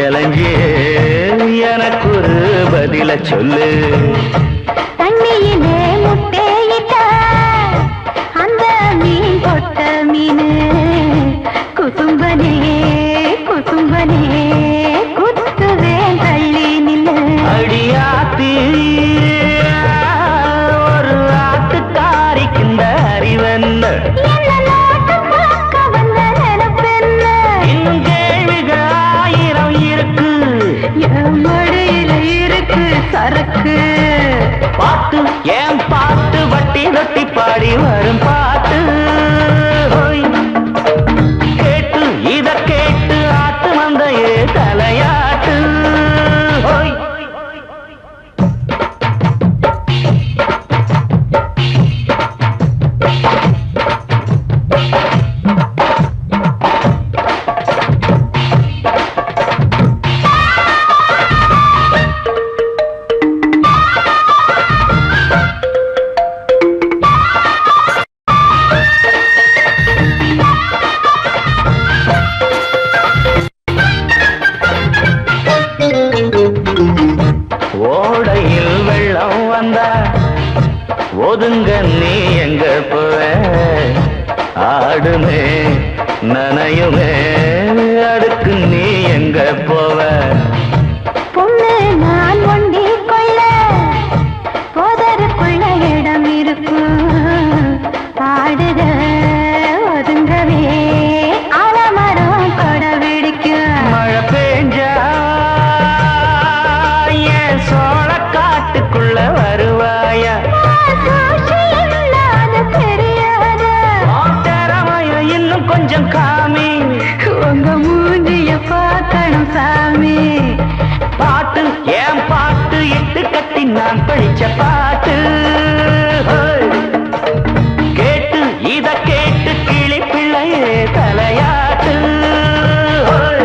இளஞ்சியே எனக்கு ஒரு பதில சொல்லு. தண்ணியிலே முட்டையிட்ட அந்த மீன் கொட்ட மீன் குசும்பனே குசும்பனே குத்துவேன் தள்ளி நில்லு. அடியாத்தி ஒரு ஆட்டுக்காரிக்கின்ற அறிவென்ன இன்னும் கேள்விகள் 1000 இருக்கு. என் மடியில இருக்கு சரக்கு. பாட்டு ஏன் பாட்டு வட்டி தொட்டி பாடி வரும் பாட்டு ஹோய். கேட்டு இத கேட்டு ஆட்டு மந்தையே தலையாட்டு ஹோய். ஓடையில் வெள்ளம் வந்தா ஒதுங்க நீ எங்க போவ. ஆடுமே நனையுமே அடுக்கு நீ எங்க போவ. பொண்ணு நான் ஒண்டி கொள்ள போதருக்குள்ள இடம் இருக்கும். ஆடுக ஒதுங்கவே ஆலமரம் கொட வெடிக்கும். மழை பெஞ்சா என் சோழ காட்டுக்குள்ள வருவாயா. இன்னும் கொஞ்சம் காமி உங்க மூஞ்சிய பார்க்கணும் சாமி. பாட்டு ஏன் பாட்டு இட்டு கட்டி நான் படிச்ச பாட்டு ஹோய். கேட்டு இத கேட்டு கிளி பிள்ளையே தலையாட்டு ஹோய்.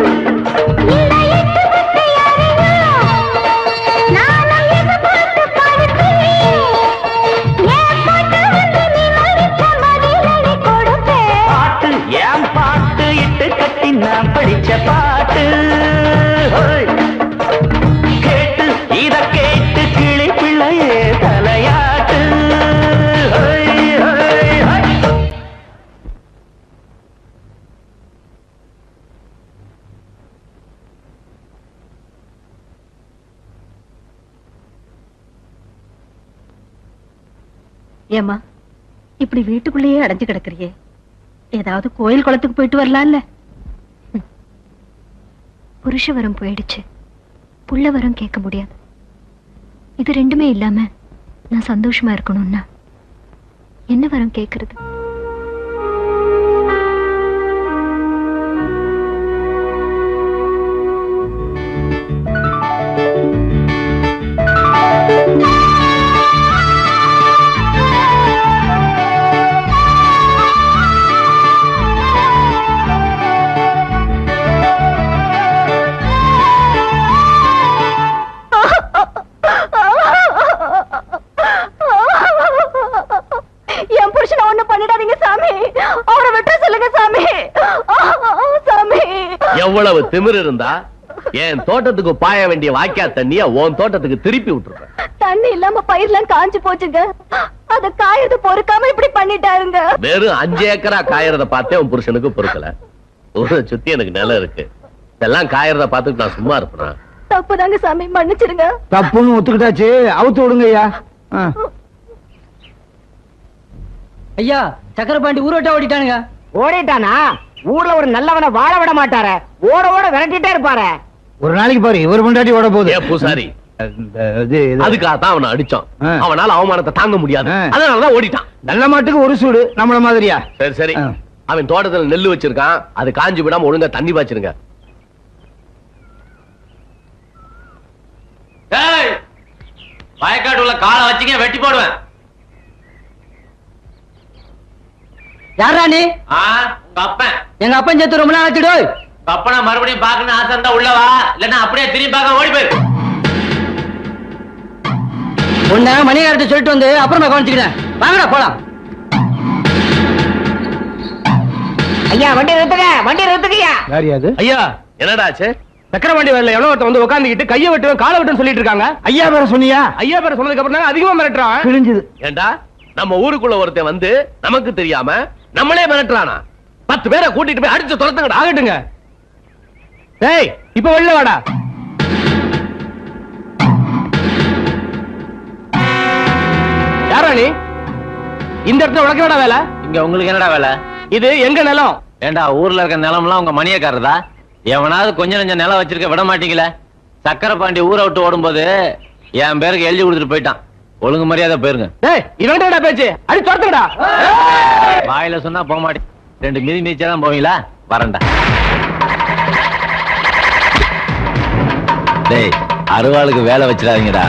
பாட்டு ஏன் பாட்டு இட்டு கட்டி நான் படிச்ச பாட்டு ஹோய். கேட்டு இத கேட்டு கிளி பிள்ளையே தலையாட்டு ஹோய், ஹோய், ஹோய். ஏமா இப்படி வீட்டுக்குள்ளேயே அடைஞ்சு கிடக்குறியே, ஏதாவது கோயில் குளத்துக்கு போயிட்டு வரலாம்ல? புருஷ வரம் போயிடுச்சு, புள்ள வரம் கேட்க முடியாது. இது ரெண்டுமே இல்லாம நான் சந்தோஷமா இருக்கணும்னா என்ன வரம் கேட்கறது? என் புருஷனை ஒண்ணு பண்ணிடாதீங்க சாமி, அவரை விட்டு சொல்லுங்க சாமி. சாமி, எவ்வளவு திமிரு இருந்தா என் தோட்டத்துக்கு பாய வேண்டிய வாய்க்கா தண்ணிய உன் தோட்டத்துக்கு திருப்பி விட்டுருவேன். தண்ணி இல்லாம பயிர்லாம் காஞ்சு போச்சுங்க, அத காயறது பொறுக்காம இப்படி பண்ணிட்டாருங்க. வெறும் 5 ஏக்கரா காயறத பார்த்தே உன் புருஷனுக்கு பொறுக்கல. ஊரை சுத்தி எனக்கு நிலம் இருக்கு, இதெல்லாம் காயறத பார்த்துட்டு நான் சும்மா இருப்பேன்? தப்புதாங்க சாமி, மன்னிச்சிருங்க. தப்புன்னு ஒத்துக்கிட்டாச்சு, அவுத்து விடுங்க ஐயா. ஐயா, சக்கரபாண்டி ஊரோட்ட ஓடிட்டானுங்க. ஓடிட்டானா? ஊர்ல ஒரு நல்லவனை வாழ விட மாட்டார, ஓட ஓட விரட்டிட்டே இருப்பாரு. ஒரு நாளைக்கு பாரு இவர் முன்னாடி ஓட போகுது. பூசாரி அதுக்காகத்தான் அவனை அடிச்சான். அவனால அவமானத்தை தாங்க முடியாது, அதனாலதான் ஓடிட்டான். நல்ல மாட்டுக்கு ஒரு சூடு, நம்மள மாதிரியா? சரி சரி, அவன் தோட்டத்துல நெல்லு வச்சிருக்கான், அது காஞ்சி விடாம ஒழுங்கா தண்ணி பாய்ச்சிருங்க. வயக்காட்டு உள்ள காலை வச்சுக்க வெட்டி போடுவேன். யாரா நீ? உங்க அப்பன். எங்க அப்பன் சேர்த்து ரொம்ப நாள் ஆச்சுடு. அப்பனா மறுபடியும் பாக்கணும் ஆசை இருந்தா உள்ளவா, இல்லன்னா அப்படியே திரும்பி பார்க்க ஓடி போயிரு. உன்ன மணிகாரத்தை சொல்லிட்டு வந்து அப்புறமா கவனிச்சுக்கிறேன். வாங்கடா போலாம். ஐயா வண்டி நிறுத்துங்க, வண்டி நிறுத்துங்கய்யா. யாரியாது? ஐயா என்னடா ஆச்சு? சக்கரவண்டி வரல எவ்வளவு ஒருத்தன் வந்து உட்காந்துக்கிட்டு கையை வெட்டுவேன் காலை வெட்டுன்னு சொல்லிட்டு இருக்காங்க. ஐயா பேர சொன்னியா? ஐயா பேர சொன்னதுக்கு அப்புறம் தான் அதிகமா மிரட்டுறான். கிழிஞ்சது. ஏண்டா நம்ம ஊருக்குள்ள ஒருத்தன் வந்து நமக்கு தெரியாம நம்மளே மிரட்டுறானா? 10 பேரை கூட்டிட்டு போய் அடிச்சு துரத்துங்கடா. ஆகட்டுங்க. டேய் இப்ப வெளில வாடா. யாரா நீ? இந்த இடத்துல உனக்கு என்னடா வேலை? இங்க உங்களுக்கு என்னடா வேலை? இது எங்க நிலம். ஏண்டா ஊர்ல இருக்க நிலம்லாம் உங்க மணியக்காரதா? எவனாவது கொஞ்சம் நெஞ்ச நிலம் வச்சிருக்க விட மாட்டீங்களே. சக்கரபாண்டி ஊரை விட்டு ஓடும்போது என் பேருக்கு எழுதி கொடுத்துட்டு போயிட்டான். ஒழுங்கு மரியாதை போயிருங்க. டேய் இவன்டா பேச்சு, அடி துரத்துங்கடா. வாயில சொன்னா போக மாட்டேன், 2 மிதி மிதிச்சாதான் போவீங்களா? வரண்டா. டேய் அருவாளுக்கு வேலை வச்சிடாதீங்கடா.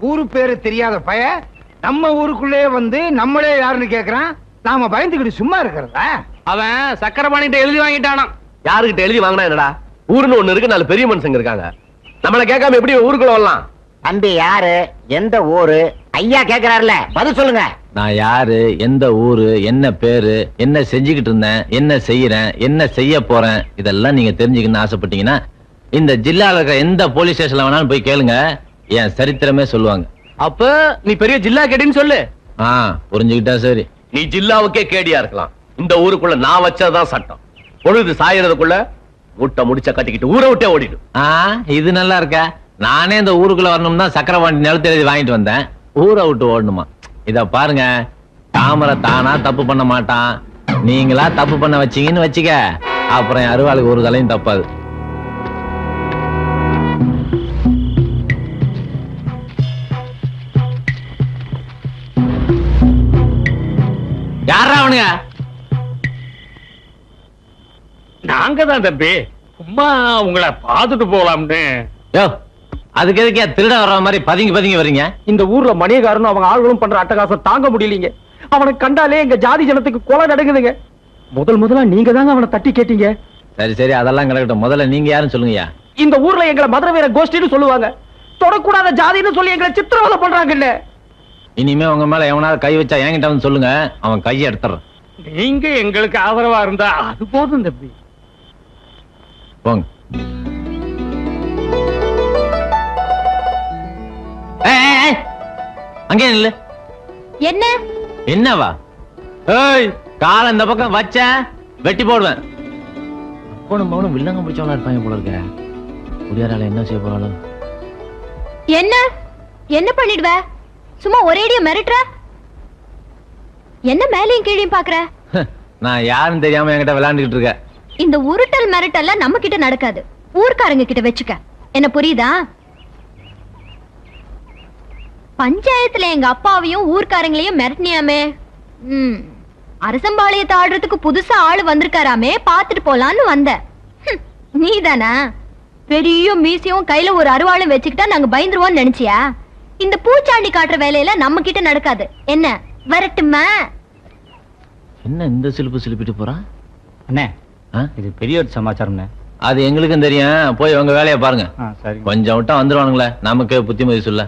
ஊரு பேரு தெரியாத பய நம்ம ஊருக்குள்ளே வந்து நம்மளே யாருன்னு கேக்குறான். நாம பயந்துக்கிட்டு சும்மா இருக்கிறதா? அவன் சக்கரபாணிகிட்ட எழுதி வாங்கிட்டானா? யாருகிட்ட எழுதி வாங்கினா என்னடா? ஊருன்னு ஒண்ணு இருக்கு, 4 பெரிய மனுஷங்க இருக்காங்க. நம்மள கேட்காம எப்படி ஊருக்குள்ள வரலாம்? தம்பி யாரு, எந்த ஊரு? ஐயா கேக்குறாருல, பதில் சொல்லுங்க. நான் யாரு, எந்த ஊரு, என்ன பேரு, என்ன செஞ்சுக்கிட்டு இருந்தேன், என்ன செய்யறேன், என்ன செய்ய போறேன், இதெல்லாம் நீங்க தெரிஞ்சுக்கணும்னு ஆசைப்பட்டீங்கன்னா இந்த ஜில்லால இருக்கிற எந்த போலீஸ் ஸ்டேஷன்ல வேணாலும் போய் கேளுங்க, என் சரித்திரமே சொல்லுவாங்க. அப்ப நீ பெரிய ஜில்லா கேட்டின்னு சொல்லு. புரிஞ்சுக்கிட்டா சரி. நீ ஜில்லாவுக்கே கேடியா இருக்கலாம், இந்த ஊருக்குள்ள நான் வச்சதான் சட்டம். பொழுது சாயறதுக்குள்ள முட்டை முடிச்ச கட்டிக்கிட்டு ஊரை விட்டே ஓடிடும். இது நல்லா இருக்கா? நானே இந்த ஊருக்குள்ள வரணும் தான் சக்கரவாண்டி நிலத்தை எழுதி வாங்கிட்டு வந்தேன். ஊரை விட்டு ஓடணுமா? இத பாருங்க, தாமரை தானா தப்பு பண்ண மாட்டான். நீங்களா தப்பு பண்ண வச்சீங்கன்னு வச்சுக்க, அப்புறம் என் அருவாளுக்கு ஒரு தலையும் தப்பாது. யாரா அவனுங்க? நாங்க தான் தம்பி, சும்மா உங்களை பார்த்துட்டு போலாம்னு. அதுக்கு எதுக்கே திருட வர்ற மாதிரி பதுங்கி பதுங்கி வர்றீங்க? இந்த ஊர்ல மணியக்காரனும் அவங்க ஆளுகளும் பண்ற அட்டகாசம் தாங்க முடியலீங்க. அவனை கண்டாலே எங்க ஜாதி ஜனத்துக்கு கொலை நடக்குதுங்க. முதல்ல நீங்க தாங்க அவனை தட்டி கேட்டீங்க. சரி சரி, அதெல்லாம் கிடக்கட்டும். முதல்ல நீங்க யாருன்னு சொல்லுங்கய்யா. இந்த ஊர்ல எங்களை மதுரை வீர கோஷ்டின்னு சொல்லுவாங்க. தொடக்கூடாத ஜாதின்னு சொல்லி எங்களை சித்திரவதை பண்றாங்கல்ல. இனிமே உங்க மேல எவனாவது கை வச்சா என்கிட்ட வந்து சொல்லுங்க, அவன் கையை எடுத்துறான். நீங்க எங்களுக்கு ஆதரவா இருந்தா அது போதும் தம்பி. போங்க. அங்கே நில்லு. என்ன என்னவா? ஏய், கால இந்த பக்கம் வச்ச வெட்டி போடுவேன். அப்பனும் மகனும் வில்லங்க பிடிச்சவங்களா இருப்பாங்க போல இருக்க. குடியாரால என்ன செய்ய போறாளோ? என்ன பண்ணிடுவ? சும்மா ஒரேடியா மிரட்டுற? என்ன மேலையும் கீழையும் பாக்குற? நான் யாருன்னு தெரியாம என்கிட்ட விளையாண்டுட்டு இருக்க. இந்த உருட்டல் மிரட்டல்லாம் நம்ம கிட்ட நடக்காது. ஊர்க்காரங்க கிட்ட வச்சுக்க. என்ன புரியுதா? பஞ்சாயத்துல எங்க அப்பாவையும் ஊர்க்காரங்களையும் மிரட்டினியாமே. அரசம்பாளையத்தை ஆடுறதுக்கு புதுசா ஆளு வந்திருக்காராமே, பாத்துட்டு போலான்னு வந்த. நீதானா? பெரிய மீசியும் கையில ஒரு அருவாளும் வச்சுக்கிட்டா நாங்க பயந்துருவோம்னு நினைச்சியா? இந்த பூச்சாண்டி காட்டுற வேலையில நம்ம கிட்ட நடக்காது. என்ன வரட்டுமா? என்ன இந்த சிலுப்பு சிலுப்பிட்டு போறான்? அண்ணே இது பெரிய ஒரு சமாச்சாரம்ண்ணே. அது எங்களுக்கும் தெரியும். போய் உங்க வேலையை பாருங்க. கொஞ்சம் விட்டா வந்துருவானுங்களே, நமக்கு புத்திமதி சொல்ல.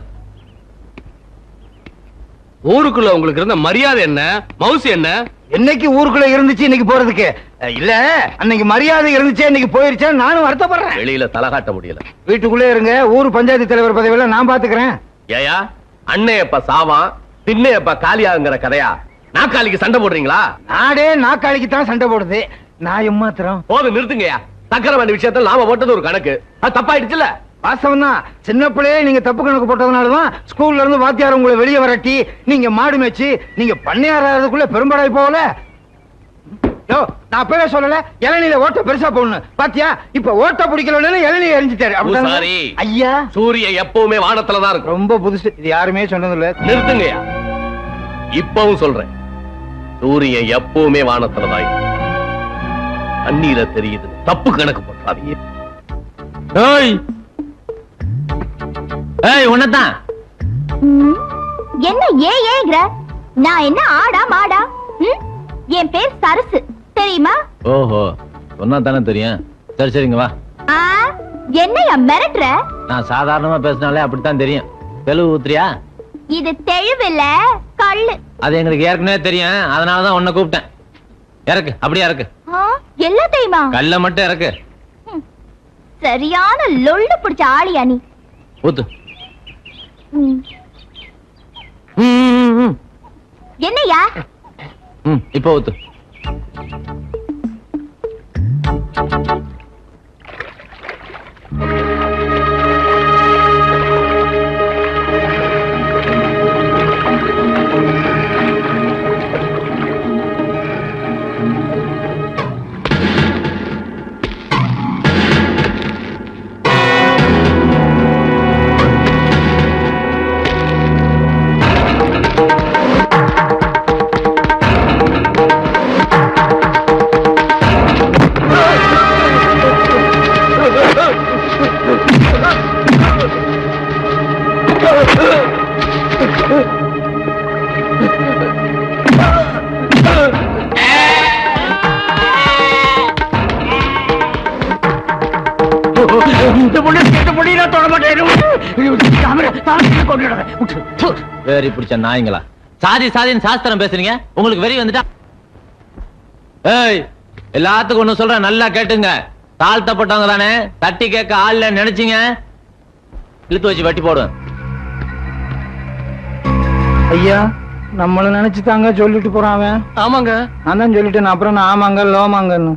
ஊருக்குள்ள உங்களுக்கு இருந்த மரியாதை என்ன, மவுசு என்ன? என்னைக்கு ஊருக்குள்ள இருந்துச்சு இன்னைக்கு போறதுக்கு? இல்ல அன்னைக்கு மரியாதை இருந்துச்சு இன்னைக்கு போயிருச்சா நானும் வருத்தப்படுறேன். வெளியில தலை காட்ட முடியல. வீட்டுக்குள்ளே இருங்க. ஊர் பஞ்சாயத்து தலைவர் பதவியில நான் பாத்துக்கிறேன். ஏயா அண்ணன் எப்ப சாவான் பின்ன எப்ப காலியாங்கிற கதையா? நாக்காளிக்கு சண்டை போடுறீங்களா? நாடே நாக்காளிக்கு தான் சண்டை போடுது. நான் எம்மாத்திரம் போதும் நிறுத்துங்கயா. சக்கரவண்டி விஷயத்துல நாம போட்டது ஒரு கணக்கு, அது தப்பாயிடுச்சுல. வாசவம் தான். சின்ன பிள்ளையே நீங்க தப்பு கணக்கு போட்டதுனாலதான் ஸ்கூல்ல இருந்து வாத்தியார் உங்களை வெளியே வரட்டி நீங்க மாடு மேய்ச்சி நீங்க பண்ணையாறதுக்குள்ள பெரும்படாய் போகல. யோ நான் அப்பவே சொல்லல இளநீல ஓட்ட பெருசா போடணும். பாத்தியா இப்ப ஓட்ட பிடிக்கலன்னு இளநீ எரிஞ்சிட்டாரு. ஐயா சூரியன் எப்பவுமே வானத்துலதான் இருக்கும். ரொம்ப புதுசு. இது யாருமே சொன்னது இல்ல. நிறுத்துங்கயா. இப்பவும் சொல்றேன், சூரியன் எப்பவுமே வானத்துலதான் இருக்கும். தண்ணீர தெரியுது, தப்பு கணக்கு போட்டாதீங்க. உன்னதான் என்ன ஏங்கிற? நான் என்ன ஆடா மாடா? என் பேர் சரசு, தெரியுமா? ஓஹோ, சொன்னா தானே தெரியும். சரி சரிங்க வா. என்னையா மிரட்டுற? நான் சாதாரணமா பேசினாலே அப்படித்தான் தெரியும். தெளிவு ஊத்துறியா? இது தெளிவில்ல, கல்லு. அது எங்களுக்கு ஏற்கனவே தெரியும், அதனாலதான் உன்னை கூப்பிட்டேன். இறக்கு, அப்படியே இறக்கு. எல்லாம் தெரியுமா? கல்ல மட்டும் இறக்கு. சரியான லொள்ளு பிடிச்ச ஆளியா நீ. ஊத்து. என்னையா? இப்ப ஊத்து. வெறி பிடிச்ச நாய்ங்களா? சாதி சாதின்னு சாஸ்திரம் பேசுறீங்க, உங்களுக்கு வெறி வந்துட்டா? ஏய், எல்லாத்துக்கும் ஒண்ணு சொல்றேன், நல்லா கேட்டுங்க. தாழ்த்தப்பட்டவங்க தானே, தட்டி கேட்க ஆள்ல நினைச்சீங்க, இழுத்து வச்சு வெட்டி போடுவேன். ஐயா நம்மள நினைச்சு தாங்க சொல்லிட்டு போறான் அவன். ஆமாங்க, நான் தான் சொல்லிட்டேன். அப்புறம் நான் ஆமாங்க லோமாங்கன்னு.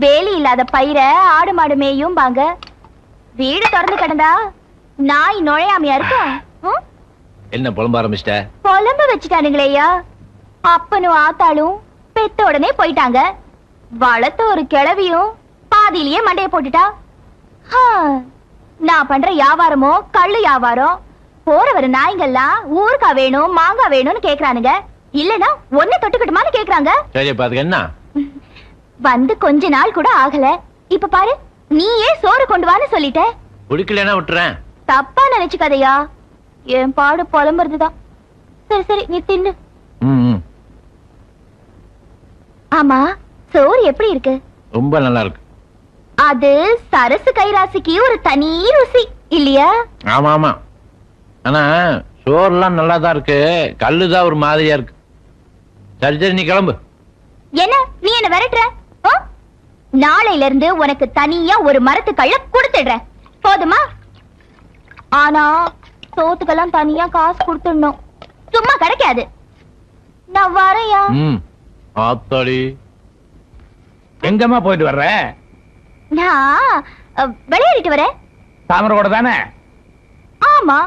வேலி இல்லாத பயிர ஆடு மாடு மேயும் பாங்க. வீடு திறந்து கிடந்தா நாய் நுழையாமையா இருக்கும். என்ன புலம்ப ஆரம்பிச்சிட்ட? புலம்ப வச்சுட்டானுங்களேயா. அப்பனும் ஆத்தாளும் பெத்த உடனே போயிட்டாங்க. வளர்த்த ஒரு கிழவியும் பாதியிலேயே மண்டைய போட்டுட்டா. நான் பண்ற வியாபாரமோ கள்ளு வியாபாரம். போற வர நாய்ங்கெல்லாம் ஊருக்கா வேணும் மாங்காய் வேணும்னு கேக்குறானுங்க. இல்லன்னா ஒண்ணு தொட்டுக்கிட்டுமான்னு கேக்குறாங்க. சரி, அதுக்கு என்ன? வந்து கொஞ்ச நாள் கூட ஆகல, இப்ப பாரு நீயே சோறு கொண்டு வான்னு சொல்லிட்ட. குடிக்கலன்னா விட்டுறேன். தப்பா நினைச்சுக்காதையா, என் பாடு புலம்புறதுதான். சரி சரி நீ தின்னு. ஆமா, சோறு எப்படி இருக்கு? ரொம்ப நல்லா இருக்கு. அது சரசு கைராசிக்கு ஒரு தனி ருசி இல்லையா? ஆமா ஆமா, ஆனா சோறுலாம் நல்லா தான் இருக்கு, கல்லுதான் ஒரு மாதிரியா இருக்கு. சரி சரி நீ கிளம்பு. என்ன நீ என்ன விரட்டுற? நாளையில இருந்து உனக்கு தனியா ஒரு மரத்து கள்ள கொடுத்துடுறேன், போதுமா? ஆனா சோத்துக்கெல்லாம் தனியா காசு கொடுத்துடணும், சும்மா கிடைக்காது. நான் வரையா. ஆத்தாடி எங்கம்மா போயிட்டு வர்ற? நான் விளையாடிட்டு வரேன். தாமரை கூட தானே? ஆமா,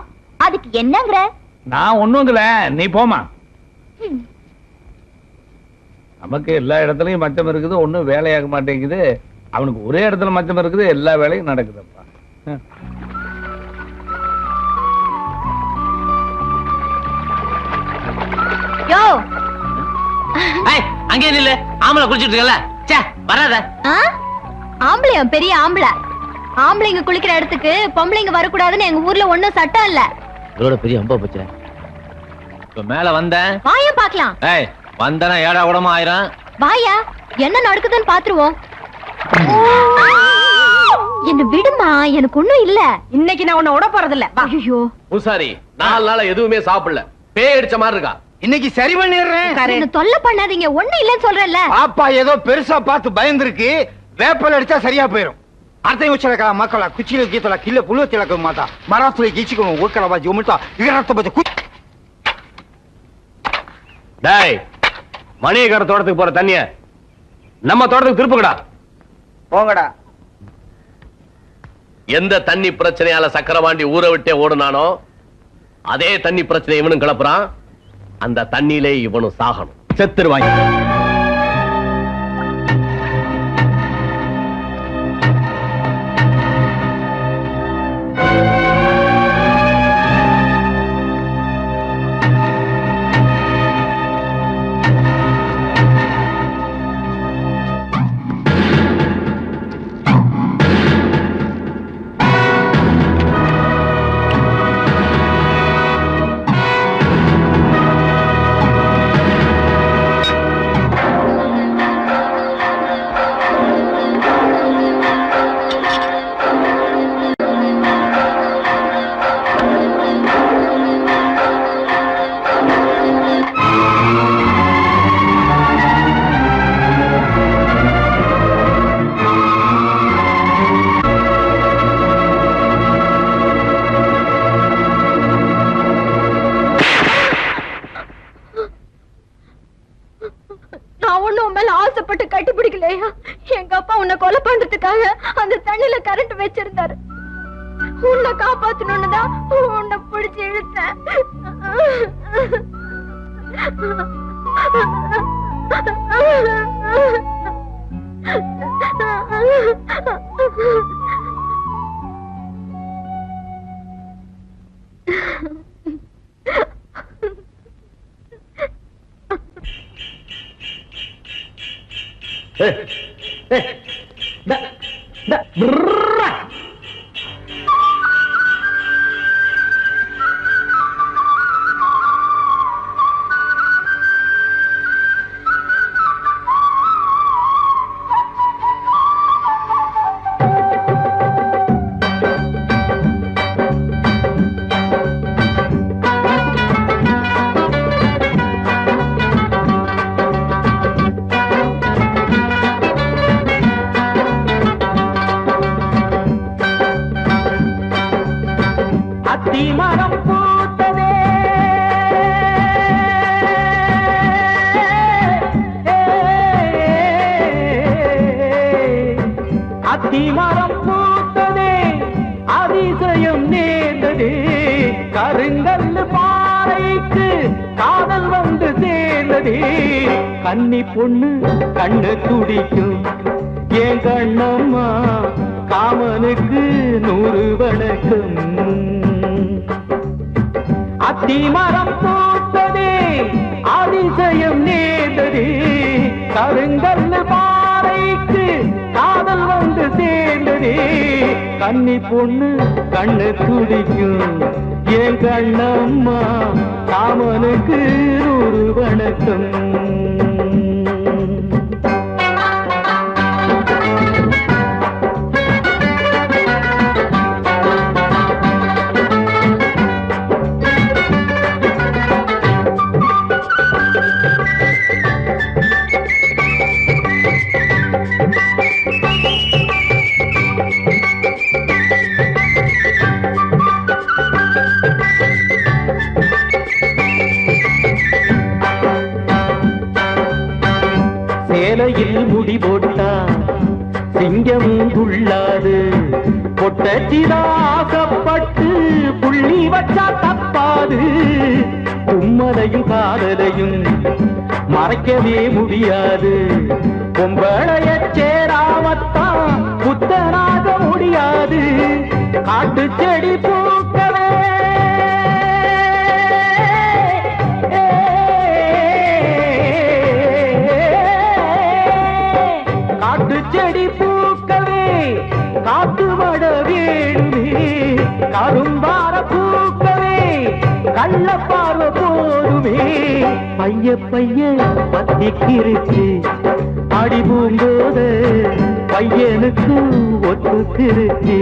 அதுக்கு என்னங்கற? நான் ஒண்ணுங்கல, நீ போமா. நமக்கு எல்லா இடத்துலயும் மச்சம் இருக்குது, ஒண்ணும் வேலையாக மாட்டேங்குது. அவனுக்கு ஒரே இடத்துல மச்சம் இருக்குது, எல்லா வேலையும் நடக்குதுப்பா. யோ அங்கே இல்ல, ஆம்பளை குளிச்சிட்டு இருக்கல, சே வராத. ஆம்பளையா? பெரிய ஆம்பளை. ஆம்பளைங்க குளிக்கிற இடத்துக்கு பொம்பளைங்க வரக்கூடாதுன்னு எங்க ஊர்ல ஒண்ணும் சட்டம் இல்ல. இதோட பெரிய அம்பா போச்சே. இப்ப மேல வந்தேன், வாயா பாக்கலாம். ஏய் வந்தனா ஏடா கூடமா ஆயிரம். வாயா, என்ன நடக்குதுன்னு பாத்துருவோம். என்ன விடுமா, எனக்கு ஒண்ணும் இல்ல. இன்னைக்கு நான் உன்னை விட போறது இல்ல. ஐயோ பூசாரி, 4 நாளா எதுவுமே சாப்பிடல, பேய் அடிச்ச மாதிரி இருக்கா. இன்னைக்கு சரி பண்ணிடுறேன். என்ன தொல்லை பண்ணாதீங்க, ஒண்ணும் இல்லன்னு சொல்றேன்ல. பாப்பா ஏதோ பெருசா பார்த்து பயந்துருக்கு, வேப்பல் அடிச்சா சரியா போயிடும். அர்த்தம் வச்சலக்கா மக்களா குச்சியில கீத்தல கில்ல புழுவ திலக்க மாட்டா மராத்துல கீச்சிக்கணும் ஊக்கல பாஜி உமிட்டா இகரத்த பாஜி. டேய், மணியக்கார தோட்டத்துக்கு போற தண்ணிய நம்ம தோட்டத்துக்கு திருப்புங்கடா. போங்கடா. எந்த தண்ணி பிரச்சனையால சக்கரவாண்டி ஊரை விட்டே ஓடுனானோ அதே தண்ணி பிரச்சனை இவனும் கிளப்புறான். அந்த தண்ணியிலே இவனும் சாகணும், செத்துருவாங்க. எங்க அப்பா உன்னை கொலை பண்றதுக்காக அந்த தண்ணில கரண்ட் வச்சிருந்தாரு. உன்னை காப்பாத்தணும்னு தான் உன்னை பிடிச்சு இழுத்தேன். கன்னி பொண்ணு கண்ணு துடிக்கும் ஏன் கண்ணம்மா காமனுக்கு 100 வணக்கம். அத்திமரம் பூத்ததே அதிசயம் நேர்ந்ததே கருங்கல்லு பாறைக்கு காதல் வந்து சேர்ந்ததே. கன்னி பொண்ணு கண்ணு துடிக்கும் ஏன் கண்ணம்மா காமனுக்கு 100 வணக்கம். முடி போட்டா சிங்கம் துள்ளாது பொட்டச்சிதாசப்பட்டு புள்ளி வச்சா தப்பாது தும்மலையும் காதலையும் மறைக்கவே முடியாது பொம்பளைய சேராமத்தான் புத்தனாக முடியாது காட்டு செடி பூக்கவே காட்டு செடி பூக்கவே காத்து வட வேணுமே கரும்பார பூக்கவே கள்ள பார்வை போதுமே பைய பைய பத்திக்கிருச்சு அடி பூம்போது பையனுக்கு ஒத்துக்கிருச்சு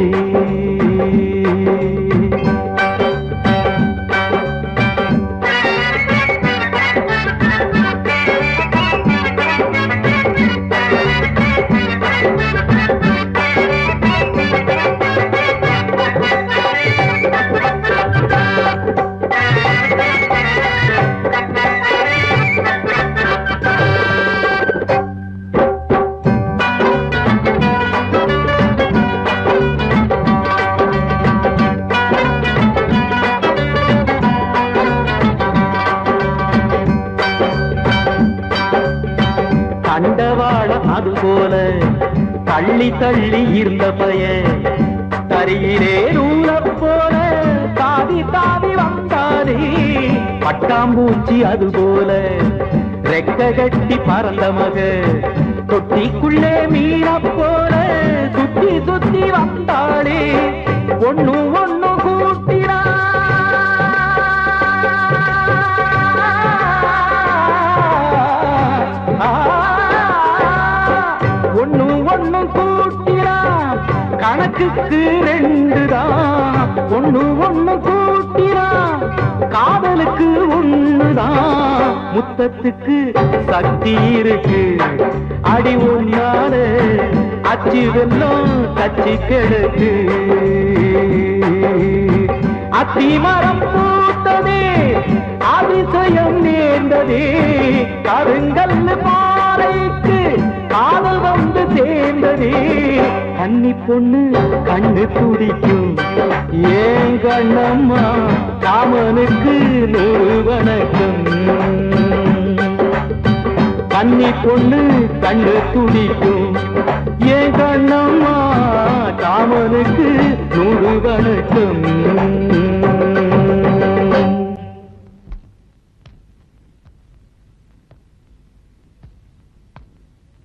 அதுபோல தள்ளி தள்ளி இருந்த பையன் தரியிலே நூல போல தாவி தாவி வந்தானே பட்டாம்பூச்சி அதுபோல ரெக்க கட்டி பறந்த மக தொட்டிக்குள்ளே மீன போல சுத்தி சுத்தி வந்தாளே ஒண்ணு ஒண்ணு கூட்டினா ஒண்ணு ஒண்ணு கூட்டினா கணக்குக்கு ரெண்டுதான் ஒண்ணு ஒண்ணு கூட்டினா காதலுக்கு ஒண்ணுதான் முத்தத்துக்கு சக்தி இருக்கு அடி ஒன்னால அச்சு வெல்லம் கச்சி கெடுக்கு அத்தி மரம் பூத்ததே அதிசயம் நேர்ந்ததே கருங்கல்லு பாறைக்கு காதல் வந்து சேர்ந்ததே கன்னி பொண்ணு கண்ணு துடிக்கும் ஏன் கண்ணம்மா காமனுக்கு 100 வணக்கம் கன்னி பொண்ணு கண்ணு துடிக்கும் ஏன் கண்ணம்மா காமனுக்கு 100 வணக்கம்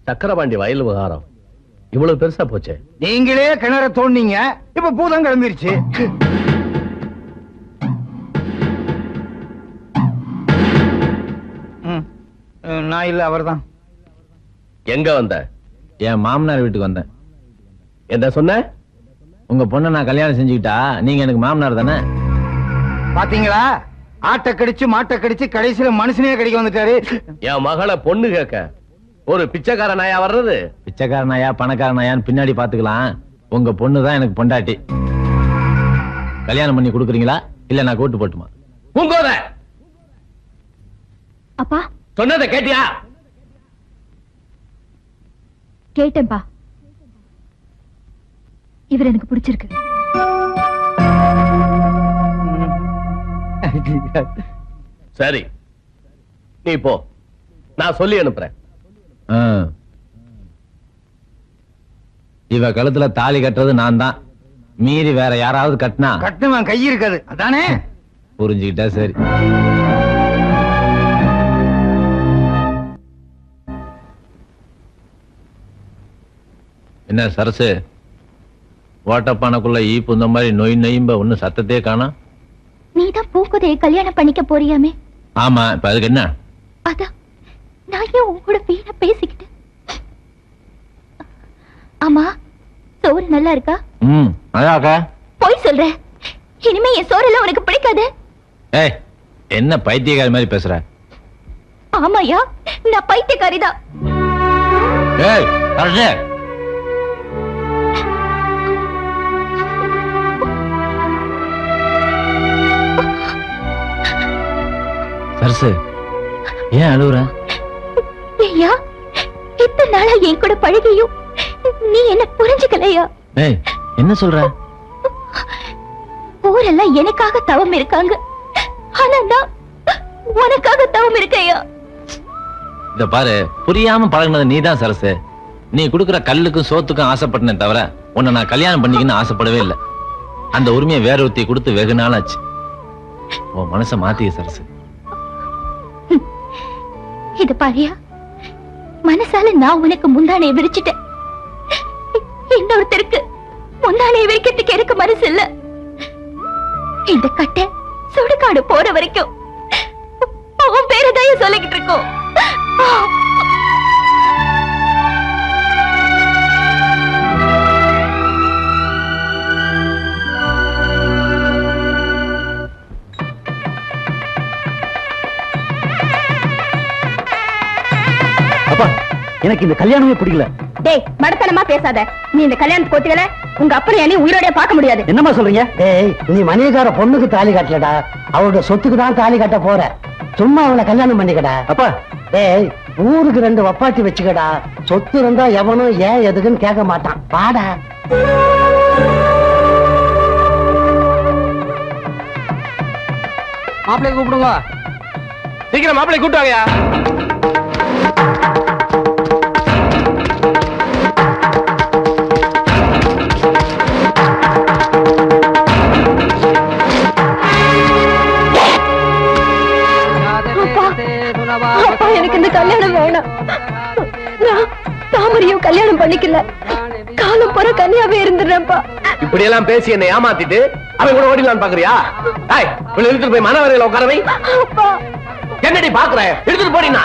சக்கரபாண்டி வயல் விவகாரம் இவ்வளவு பெருசா போச்சு. நீங்களே கிணற தோண்டிங்க, இப்ப பூதம் கிளம்பிருச்சு. நான் இல்ல, அவர்தான். எங்க வந்த? என் மாமனார் வீட்டுக்கு வந்தேன். என்ன சொன்ன? உங்க பொண்ணை நான் கல்யாணம் செஞ்சுக்கிட்டா நீங்க எனக்கு மாமனார் தானே? பாத்தீங்களா, ஆட்டை கடிச்சு மாட்டை கடிச்சு கடைசியில மனுஷனே கடிக்க வந்துட்டாரு. என் மகளை பொண்ணு கேட்க ஒரு பிச்சைக்கார நாயா வர்றது? பிச்சைக்கார நாயா பணக்கார நாயான்னு பின்னாடி பாத்துக்கலாம். உங்க பொண்ணு தான் எனக்கு பொண்டாட்டி. கல்யாணம் பண்ணி கொடுக்குறீங்களா இல்ல நான் கூட்டு போட்டுமா? பூங்கோத, அப்பா சொன்னதை கேட்டியா? கேட்டேன்பா. இவர் எனக்கு பிடிச்சிருக்கு. சரி, நீ போ, நான் சொல்லி அனுப்புறேன். இவ கழுத்துல தாலி கட்டுறது நான் தான். மீறி வேற யாராவது கட்டினா கட்டுவன் கை இருக்காது, அதானே? புரிஞ்சுக்கிட்டா சரி. என்ன சரசு, ஓட்டப்பானைக்குள்ள ஈப்பு இந்த மாதிரி நொய் நொயம்ப ஒண்ணு சத்தத்தையே காணோம். நீதான் பூக்குதே கல்யாணம் பண்ணிக்க போறியாமே? ஆமா, இப்ப அதுக்கு என்ன? அதான் நான் ஏன் உன் கூட வீணா பேசிக்கிட்டு. ஆமா, சோறு நல்லா இருக்கா? அதாக்கா போய் சொல்ற. இனிமே என் சோறுல உனக்கு பிடிக்காது. ஏய், என்ன பைத்தியக்காரி மாதிரி பேசுற? ஆமாயா, நான் பைத்தியக்காரிதான். ஏய் சரசு, சரசு ஏன் அழுவுற? ஐயா, இத்தனை நாளா என் கூட பழகியும் நீ என்ன புரிஞ்சுக்கலையா? என்ன சொல்ற? ஊரெல்லாம் எனக்காக தவம் இருக்காங்க, ஆனா நான் உனக்காக தவம் இருக்கையா? இத பாரு, புரியாம பழகினது நீதான் சரசு. நீ குடுக்கிற கல்லுக்கும் சோத்துக்கும் ஆசைப்பட்டனே தவிர உன்னை நான் கல்யாணம் பண்ணிக்கன்னு ஆசைப்படவே இல்லை. அந்த உரிமையை வேற ஒருத்தி கொடுத்து வெகு நாள் ஆச்சு. உன் மனசை மாத்திய சரசு. இது பாரியா, மனசால நான் உனக்கு முந்தானையை விரிச்சிட்டேன். இன்னொருத்தருக்கு முந்தானையை விரிக்கிறதுக்கு எனக்கு மனசு இல்ல. இந்த கட்டை சுடுகாடு போற வரைக்கும் அவன் பேரதாய சொல்லிக்கிட்டு இருக்கோம். எனக்கு இந்த கல்யாணமே பிடிக்கல. டேய், மடத்தனமா பேசாத. நீ இந்த கல்யாணத்துக்கு ஒத்துக்கல, உங்க அப்பனை நீ உயிரோட பார்க்க முடியாது. என்னமா சொல்றீங்க? டேய், நீ மணியக்கார பொண்ணுக்கு தாலி கட்டலடா, அவரோட சொத்துக்கு தான் தாலி கட்ட போற. சும்மா அவளை கல்யாணம் பண்ணிக்கடா. அப்பா, டேய், ஊருக்கு 2 வப்பாட்டி வச்சுக்கடா. சொத்து இருந்தா எவனும் ஏன் எதுக்குன்னு கேட்க மாட்டான். பாடா. மாப்பிள்ளை கூப்பிடுங்க. சீக்கிரம் மாப்பிள்ளை கூப்பிட்டாங்கயா. எனக்கு இந்த கல்யாணம் வேணாம். நான் தாமரையும் கல்யாணம் பண்ணிக்கல. காலம் போற கன்னியாவே இருந்துடுறேன்ப்பா. இப்படி எல்லாம் பேசி என்னை ஏமாத்திட்டு அவன் கூட ஓடிடலான்னு பாக்குறியா? எடுத்துட்டு போய் மனவரையில உட்காரவை. என்னடி பாக்குற? எடுத்துட்டு போடினா.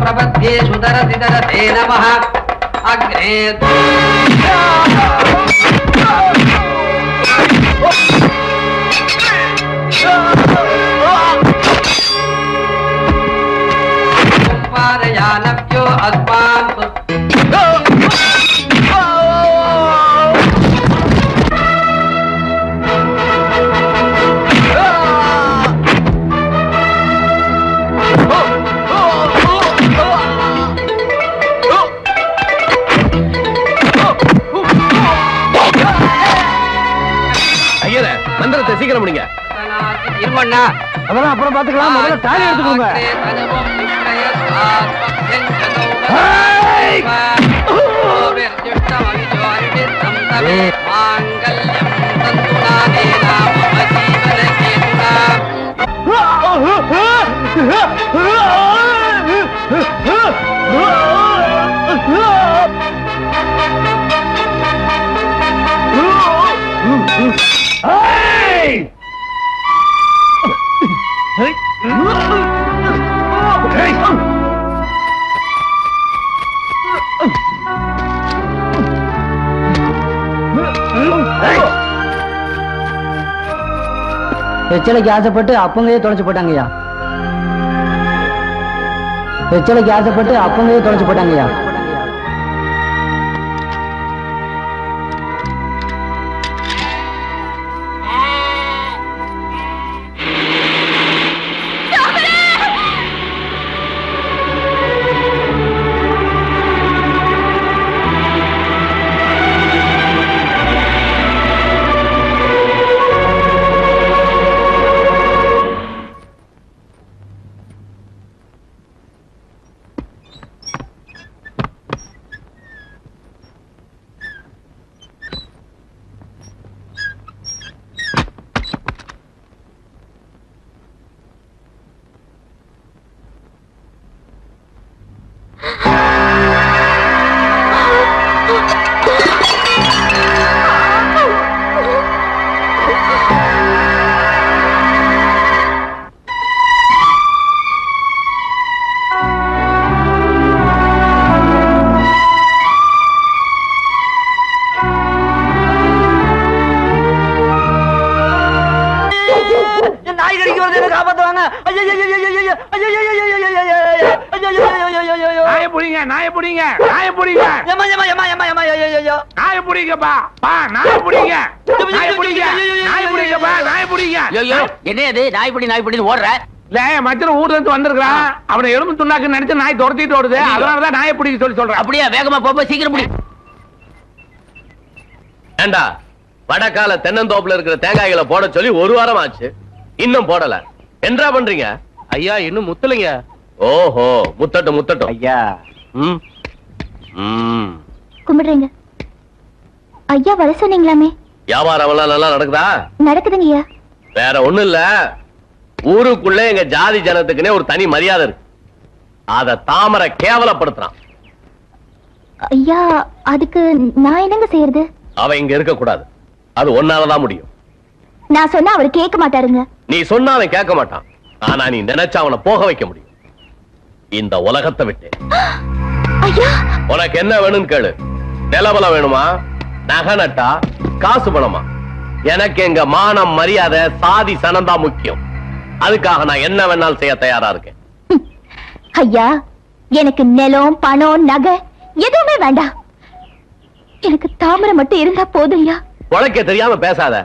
प्रपद्ये सुदरति दरते नमः अग्रे पारयानभ्यो अस्मान् மந்திரத்தை சீக்கிரம் முடிங்க. இருமண்ணா, அதெல்லாம் அப்புறம் பாத்துக்கலாம். முதல்ல தாலி எடுத்துக்கோங்க. வெச்சலைக்கு ஆசைப்பட்டு அப்பங்கையே தொலைச்சு போட்டாங்கய்யா. வெச்சலைக்கு ஆசைப்பட்டு அப்பங்கையே தொலைச்சு போட்டாங்கய்யா. பிடிங்க நாயை பிடிங்க நாயை பிடிங்கப்பா நாயை பிடிங்க நாயை பிடிங்க நாயை பிடிங்கப்பா நாயை பிடிங்க என்ன அது நாய்படி ஓடுற இல்ல மச்சன ஊர்ல இருந்து வந்திருக்கான் அவனை எலும்பு துண்ணாக்கு நினைச்சு நாய் துரத்திட்டு ஓடுது அதனாலதான் நாயை பிடிக்க சொல்லி சொல்றேன் அப்படியே வேகமா போப்ப சீக்கிரம் பிடி ஏண்டா வடக்கால தென்னந்தோப்புல இருக்கிற தேங்காய்களை போட சொல்லி ஒரு வாரம் ஆச்சு இன்னும் போடல என்ன பண்றீங்க ஐயா இன்னும் முத்தலைங்க ஓஹோ முத்தட்டும் ஐயா கும்பிடுறீங்க ஐயா வர சொன்னீங்களாமே வியாபாரம் எல்லாம் நல்லா நடக்குதா நடக்குதுங்கய்யா வேற ஒண்ணும் இல்ல ஊருக்குள்ள எங்க ஜாதி ஜனத்துக்குன்னே ஒரு தனி மரியாதை இருக்கு அத தாமரை கேவலப்படுத்துறான் ஐயா அதுக்கு நான் என்னங்க செய்யறது அவ இங்க இருக்க கூடாது அது ஒன்னாலதான் முடியும் நான் சொன்னா அவர் கேட்க மாட்டாருங்க நீ சொன்னா அவன் கேட்க மாட்டான் ஆனா நீ நினைச்சா அவனை போக வைக்க முடியும் இந்த உலகத்தை விட்டு உனக்கு என்ன வேணும்னு கேளு நிலபலம் வேணுமா நகை நட்டா காசு பணமா எனக்கு எங்க மானம் மரியாதை சாதி சனம்தான் முக்கியம் அதுக்காக நான் என்ன வேணாலும் செய்ய தயாரா இருக்கேன் ஐயா எனக்கு நிலம் பணம் நகை எதுவுமே வேண்டாம் எனக்கு தாமரை மட்டும் இருந்தா போதும் ஐயா உழைக்க தெரியாம பேசாத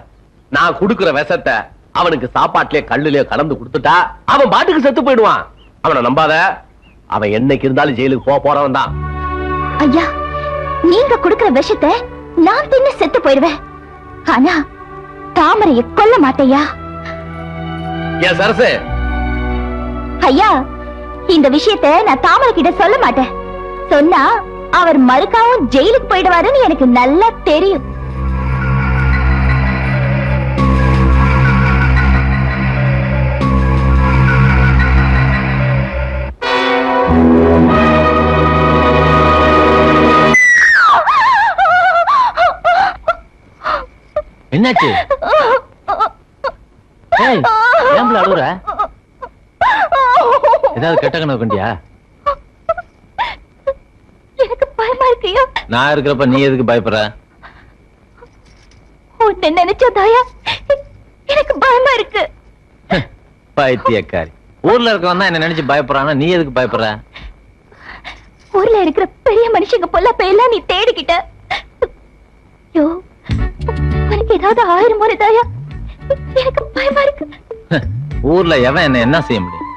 நான் குடுக்கிற விஷத்தை அவனுக்கு சாப்பாட்டிலே கல்லுலயே கலந்து கொடுத்துட்டா அவன் பாட்டுக்கு செத்து போயிடுவான் அவனை நம்பாத அவன் என்னைக்கு இருந்தாலும் ஜெயிலுக்கு போறவன் தான் ஐயா நீங்க குடுக்கிற விஷத்தை நான் தின்னு செத்து போயிடுவேன் ஆனா தாமரைய கொல்ல மாட்டேயா ஏன் சரசு ஐயா இந்த விஷயத்தை நான் தாமரை கிட்ட சொல்ல மாட்டேன் சொன்னா அவர் மறுக்காவும் ஜெயிலுக்கு போயிடுவாருன்னு எனக்கு நல்லா தெரியும் என்னாச்சு ஏம்பல அழுகுற ஏதாவது கெட்ட கனவு கண்டியா எனக்கு பயமா இருக்கியா நான் இருக்கிறப்ப நீ எதுக்கு பயப்படுற உன்னை நினைச்சதாயா எனக்கு பயமா இருக்கு பைத்தியக்காரி ஊர்ல இருக்கவன் தான் என்ன நினைச்சு பயப்படுறானா நீ எதுக்கு பயப்படுற ஊர்ல இருக்கிற பெரிய மனுஷங்க பொல்லாப்ப எல்லாம் நீ தேடிக்கிட்ட யோ உனக்கு ஏதாவது ஆயிரம் முறை தாயா எனக்கு பயமா இருக்கு ஊர்ல எவன் என்ன செய்ய முடியும்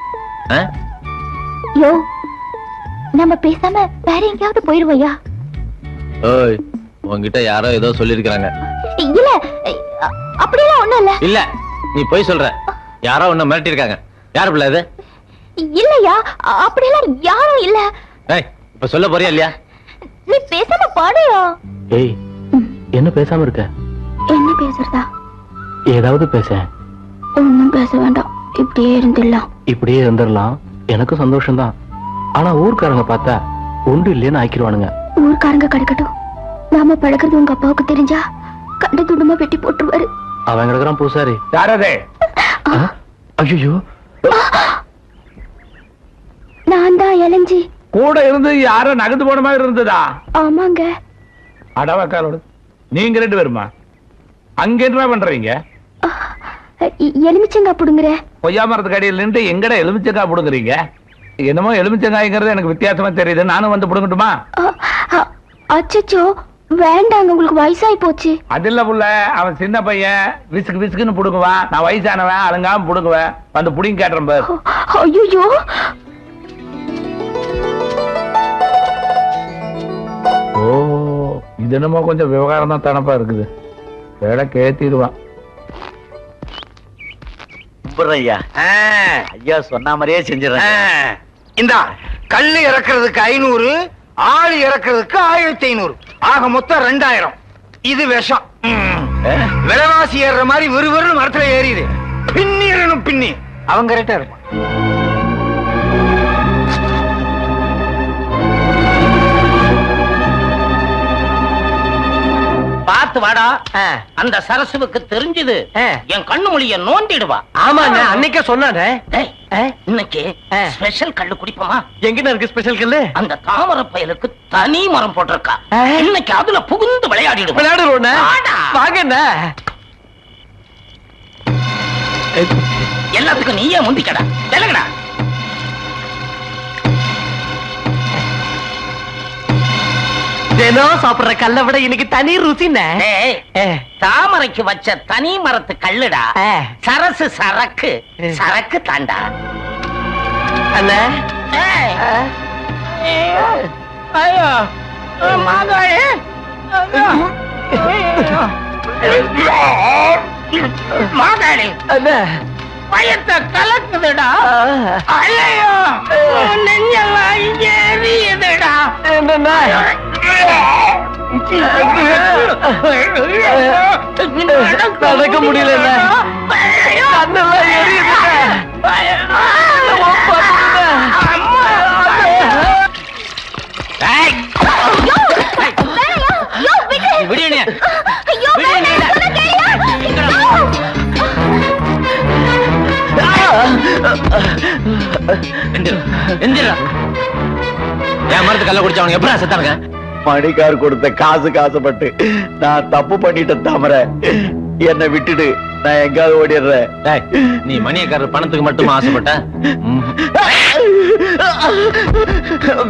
யோ நம்ம பேசாம வேற எங்கேயாவது போயிருவோயா ஓய் உன்கிட்ட யாரோ ஏதோ சொல்லிருக்காங்க இல்ல அப்படியெல்லாம் ஒண்ணும் இல்ல இல்ல நீ போய் சொல்ற யாரோ உன்னை மிரட்டி இருக்காங்க யாரு பிள்ளை இது இல்லையா அப்படியெல்லாம் யாரும் இல்ல இப்ப சொல்ல போறியா இல்லையா நீ பேசாம பாடுயா ஏய் என்ன பேசாம இருக்க என்ன பேசுறதா ஏதாவது பேச ஒண்ணும் பேச வேண்டாம் இப்படியே இருந்துடலாம் இப்படியே இருந்துடலாம் எனக்கும் சந்தோஷம் தான் ஆனா ஊர்க்காரங்க பார்த்தா ஒன்று இல்லைன்னு ஆக்கிடுவானுங்க ஊர்க்காரங்க கிடைக்கட்டும் நாம பழகிறது உங்க அப்பாவுக்கு தெரிஞ்சா கண்ட துடுமா வெட்டி போட்டுருவாரு அவன் கிடக்குறான் பூசாரி யாரதே ஐயோ நான் தான் இளஞ்சி கூட இருந்து யாரோ நகர்ந்து போன மாதிரி இருந்ததா ஆமாங்க அடவக்காரோடு நீங்க ரெண்டு பேருமா அங்க என்ன பண்றீங்க எலுமிச்சங்காய் புடுங்குற கொய்யா மரத்துக்கு அடியில் நின்று எங்கட எலுமிச்சங்காய் புடுங்குறீங்க என்னமோ எலுமிச்சங்காய்ங்கிறது எனக்கு வித்தியாசமா தெரியுது நானும் வந்து புடுங்கட்டுமா அச்சச்சோ வேண்டாங்க உங்களுக்கு வயசாயி போச்சு அது இல்ல புள்ள அவன் சின்ன பையன் விசுக்கு விசுக்குன்னு புடுங்குவான் நான் வயசானவன் அலங்காம புடுங்குவேன் வந்து புடிங்க கேட்டுறேன் பாரு ஐயோ ஓ இது என்னமோ கொஞ்சம் விவகாரம் தான் தனப்பா இருக்குது வேலை கேத்திடுவான் ஐயா ஐயா சொன்ன மாதிரியே செஞ்சிடறேன் இந்தா கல்லு இறக்குறதுக்கு 500 ஆள் இறக்குறதுக்கு 1500 ஆக மொத்தம் 2000 இது விஷம் விலைவாசி ஏறுற மாதிரி விறுவிறுன்னு மரத்துல ஏறிடு பின்னிடணும் பின்னி அவங்க கரெக்டா இருப்பான் பார்த்து வாடா அந்த சரசுவுக்கு தெரிஞ்சது என் கண்ணு மொழிய நோண்டிடுவா ஆமாண்ணே அன்னைக்கே சொன்னானே இன்னைக்கு ஸ்பெஷல் கல்லு குடிப்போமா எங்க இருக்கு ஸ்பெஷல் கல்லு அந்த தாமரை பயலுக்கு தனி மரம் போட்டிருக்கா இன்னைக்கு அதுல புகுந்து விளையாடிடுவோம் விளையாடுறோம் வாங்க எல்லாத்துக்கும் நீயே முந்திக்கடா விலகடா தினம் சாப்பிடுற கல்லை விட இன்னைக்கு தனி ருசிண்ணே. தாமரைக்கு வச்ச தனி மரத்து கல்லுடா. சரசு சரக்கு சரக்கு தாண்டா. அண்ணே ஐயோ மாதாயே மாதாளி பயத்தை கலக்குதுடா. ஐயோ நெஞ்செல்லாம் எரியுதுடா. நடக்க முடியல. கண்ணெல்லாம் எரியுது. என் மரத்து கல்ல குடிச்சு அவங்க எப்படி செத்தானுங்க? மணிக்கார் கொடுத்த காசுக்கு ஆசைப்பட்டு நான் தப்பு பண்ணிட்டேன் தாமரை. என்னை விட்டுடு, நான் எங்காவது ஓடிடுறேன். நீ மணியக்காரர் பணத்துக்கு மட்டும் ஆசைப்பட்ட?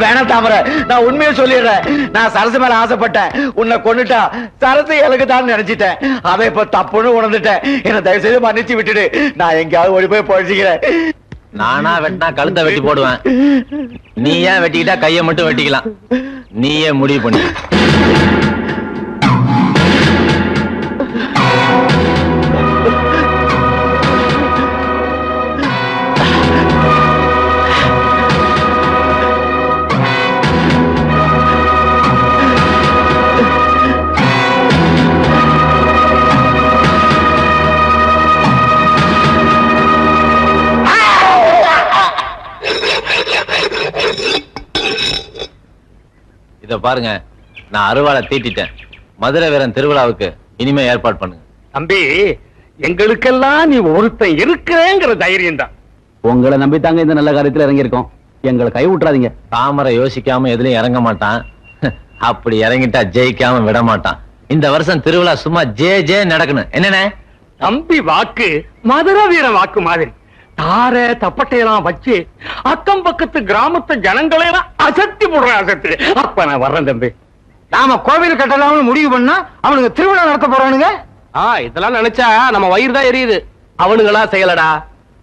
வேணாம் தாமரை, நான் உண்மையை சொல்லிடுறேன். நான் சரசு மேல ஆசைப்பட்டேன். உன்னை கொண்டுட்டா சரசு எனக்கு தான் நினைச்சிட்டேன். அதை இப்ப தப்புன்னு உணர்ந்துட்டேன். என்ன தயவு செய்து மன்னிச்சு விட்டுடு. நான் எங்கேயாவது ஓடி போய் பொழைச்சிக்கிறேன். நானா வெட்டினா கழுத்தை வெட்டி போடுவேன். நீ ஏன் வெட்டிக்கிட்டா கையை மட்டும் வெட்டிக்கலாம். நீயே முடிவு பண்ணி. இத பாருங்க, நான் அருவாளை தீட்டிட்டேன். மதுரை வீரன் திருவிழாவுக்கு இனிமே ஏற்பாடு பண்ணுங்க. தம்பி, எங்களுக்கெல்லாம் நீ ஒருத்தன் இருக்கிறேங்கிற தைரியம் தான். உங்களை நம்பித்தாங்க இந்த நல்ல காரியத்துல இறங்கி இருக்கோம். எங்களை கை விட்டுறாதீங்க. தாமரை யோசிக்காம எதுலயும் இறங்க மாட்டான். அப்படி இறங்கிட்டா ஜெயிக்காம விட மாட்டான். இந்த வருஷம் திருவிழா சும்மா ஜே ஜே நடக்கணும். என்னண்ணே? தம்பி வாக்கு மதுரை வீரன் வாக்கு மாதிரி தார தப்பட்டையெல்லாம் வச்சு அக்கம் பக்கத்து கிராமத்து ஜனங்களையெல்லாம் அசத்தி போடுறேன். அசத்தி. அப்ப நான் வர்றேன் தம்பி. நாம கோவில் கட்டலாம்னு முடிவு பண்ணா அவனுக்கு திருவிழா நடத்த போறானுங்க. இதெல்லாம் நினைச்சா நம்ம வயிறு தான் எரியுது. அவனுங்களா செய்யலடா,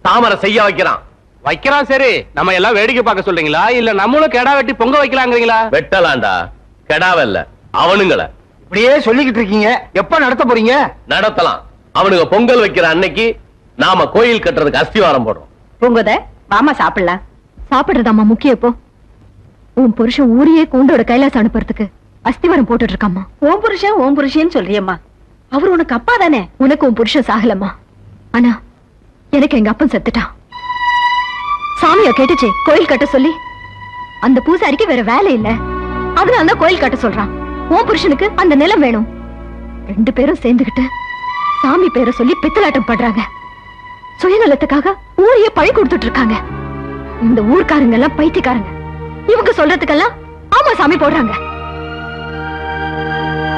தாமரை செய்ய வைக்கிறான். சரி, நம்ம எல்லாம் வேடிக்கை பார்க்க சொல்றீங்களா இல்ல நம்மளும் கெடா வெட்டி பொங்க வைக்கலாங்கிறீங்களா? வெட்டலாண்டா, கெடாவல்ல அவனுங்களை. இப்படியே சொல்லிக்கிட்டு இருக்கீங்க, எப்ப நடத்த போறீங்க? நடத்தலாம். அவனுங்க பொங்கல் வைக்கிற அன்னைக்கு நாம கோயில் கட்டுறதுக்கு அஸ்திவாரம் போடுறோம். பூங்கோத வாமா சாப்பிடலாம். சாப்பிடுறதாம்மா முக்கியம். இப்போ உன் புருஷன் ஊரையே கூண்டோட கைலாசம் அனுப்புறதுக்கு அஸ்திவாரம் போட்டுட்டு இருக்காம்மா. ஓம் புருஷன் சொல்றியம்மா. அவர் உனக்கு அப்பா தானே? உனக்கு உன் புருஷன் சாகலம்மா. ஆனா எனக்கு எங்க அப்பன் செத்துட்டான். சாமியா கேட்டுச்சு கோயில் கட்ட சொல்லி. அந்த பூசாரிக்கு வேற வேலை இல்ல, அதனாலதான் கோயில் கட்ட சொல்றான். உன் புருஷனுக்கு அந்த நிலம் வேணும். 2 பேரும் சேர்ந்துகிட்டு சாமி பேரை சொல்லி பித்தலாட்டம் பண்றாங்க. சுயநலத்துக்காக ஊரையே பழி கொடுத்துட்டு இருக்காங்க. இந்த ஊர்க்காரங்க எல்லாம் பைத்தியக்காரங்க. இவங்க சொல்றதுக்கெல்லாம் ஆமா சாமி போடுறாங்க.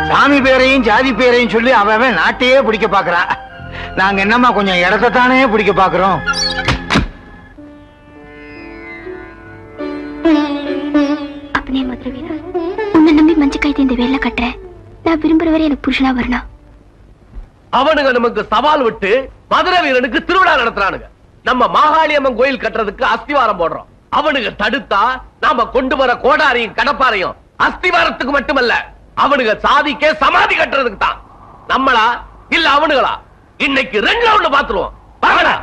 சாமி பேரையும் ஜாதி பேரையும் சொல்லி அவன் நாட்டையே பிடிக்க பாக்குறான். நாங்க என்னமா கொஞ்சம் இடத்தானே பிடிக்க பாக்குறோம். அப்பனே மதுரை வீரா, உன்னை நம்பி மஞ்சள் கைது இந்த வேலை கட்டுறேன். நான் விரும்புற வரை எனக்கு புருஷனா வரணும். அவனுங்க நமக்கு சவால் விட்டு மதுரை வீரனுக்கு திருவிழா நடத்துறானுங்க. நம்ம மாகாளியம்மன் கோயில் கட்டுறதுக்கு அஸ்திவாரம் போடுறோம். அவனுங்க தடுத்தா நாம கொண்டு வர கோடாரியும் கடப்பாரையும் அஸ்திவாரத்துக்கு மட்டுமல்ல, அவனுங்க சாதிக்கே சமாதி கட்டுறதுக்கு தான். நம்மளா இல்ல அவனுங்களா? இன்னைக்கு 2 ரவுண்ட் பாத்துருவோம். வாங்கடா.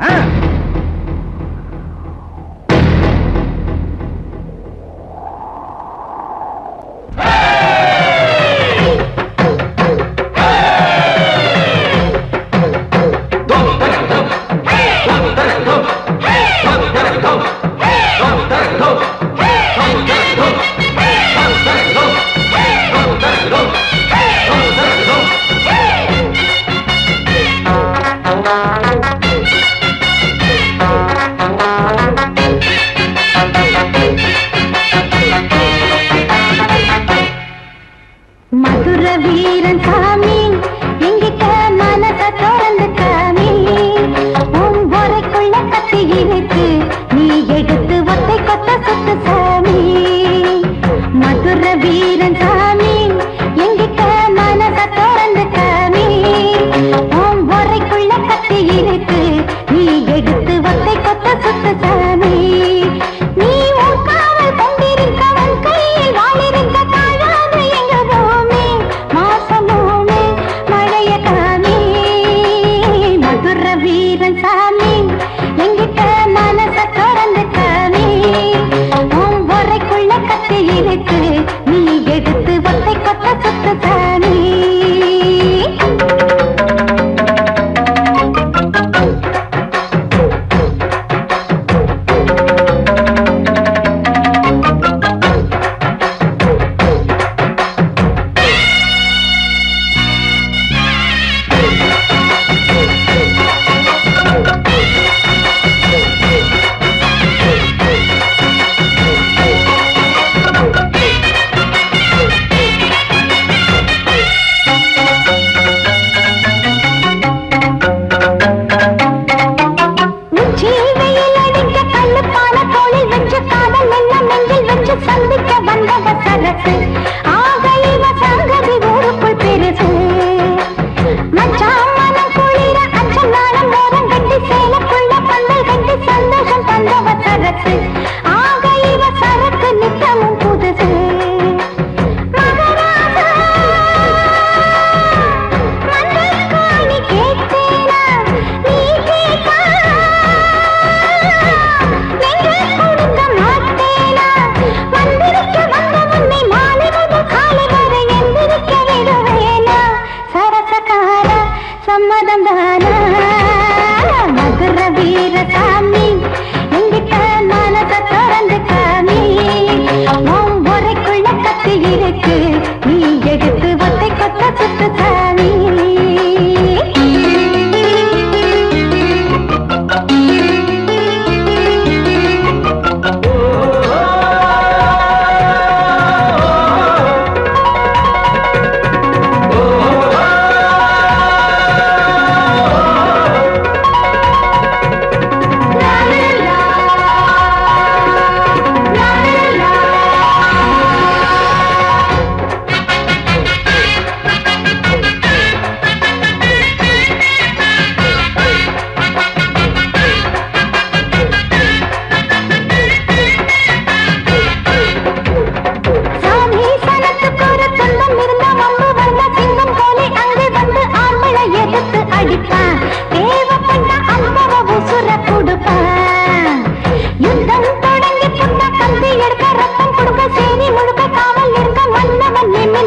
மதுர வீரன் சாமி, எங்கிட்ட மனச திறந்து காமி. உன் உரைக்குள்ள கத்தி இருக்கு, நீ எடுத்து ஒத்தை கொத்த சுத்து சாமி. மதுர வீரன் சாமி,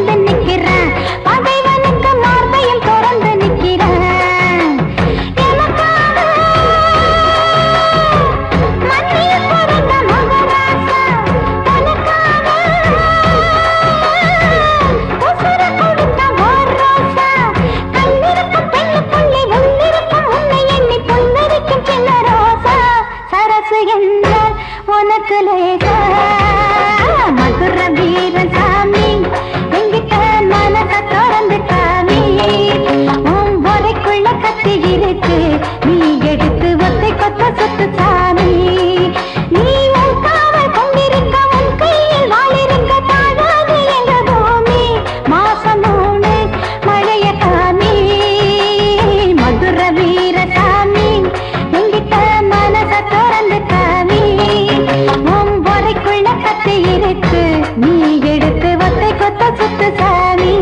பயந்து நிக்கிறேன் பகைவனுக்கு மார்பையும் திறந்து நிக்கிறேன் எனக்காக மண்ணில் பிறந்த மகராசா தனக்காக உசுர கொடுத்த ஓர் ரோசா கண்ணிருக்கும் பெண்ணு புள்ளி உள்ளிருக்கும் உன்னை எண்ணி புல்லரிக்கும் சின்ன ரோசா சரசு என்றால் உனக்கு லேசா மதுர வீரன் சாமி எங்கிட்ட மனச திறந்து காமி உன் உரைக்குள்ள கத்தி இருக்கு நீ எடுத்து ஒத்தை கொத்த சுத்து சாமி நீ உன் காவல் கொண்டிருக்க உன் கையில் வாழிருக்க தாழாது எங்க பூமி மாசம் 3 மழைய காமி மதுர வீர சாமி எங்கிட்ட மனச திறந்து காமி உன் உரைக்குள்ள கத்தி இருக்கு நீ எடுத்து ஒத்தை கொத்த சுத்து சாமி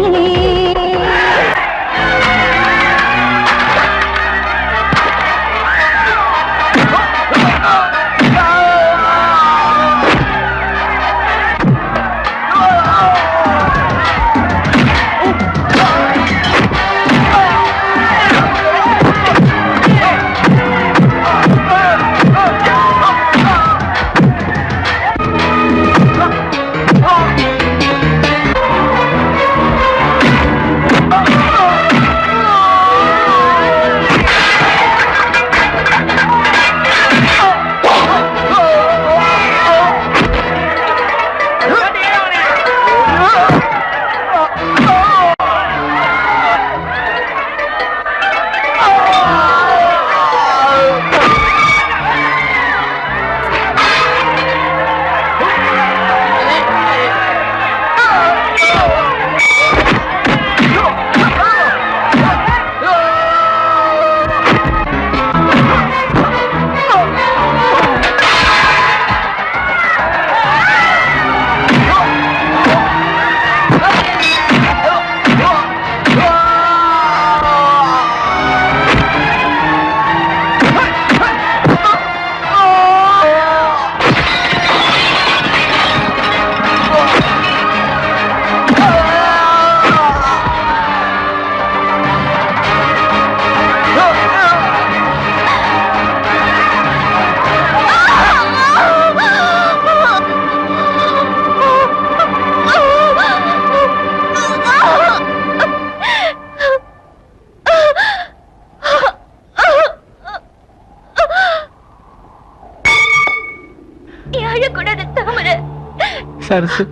சரசு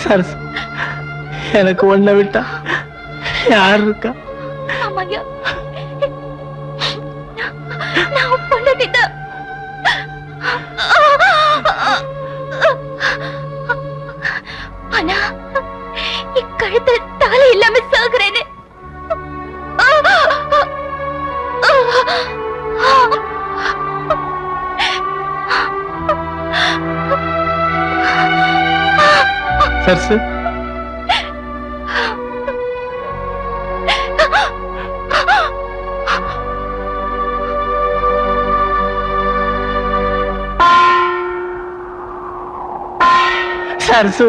சரசு எனக்கு ஒன்ன விட்டா யார் இருக்கா? ஆமாய்யா, நான் பொண்டாட்டிட்ட ஆனா இக்கழுத்துல தாலி இல்லாம சாகுறேன்னு சரசு சரசு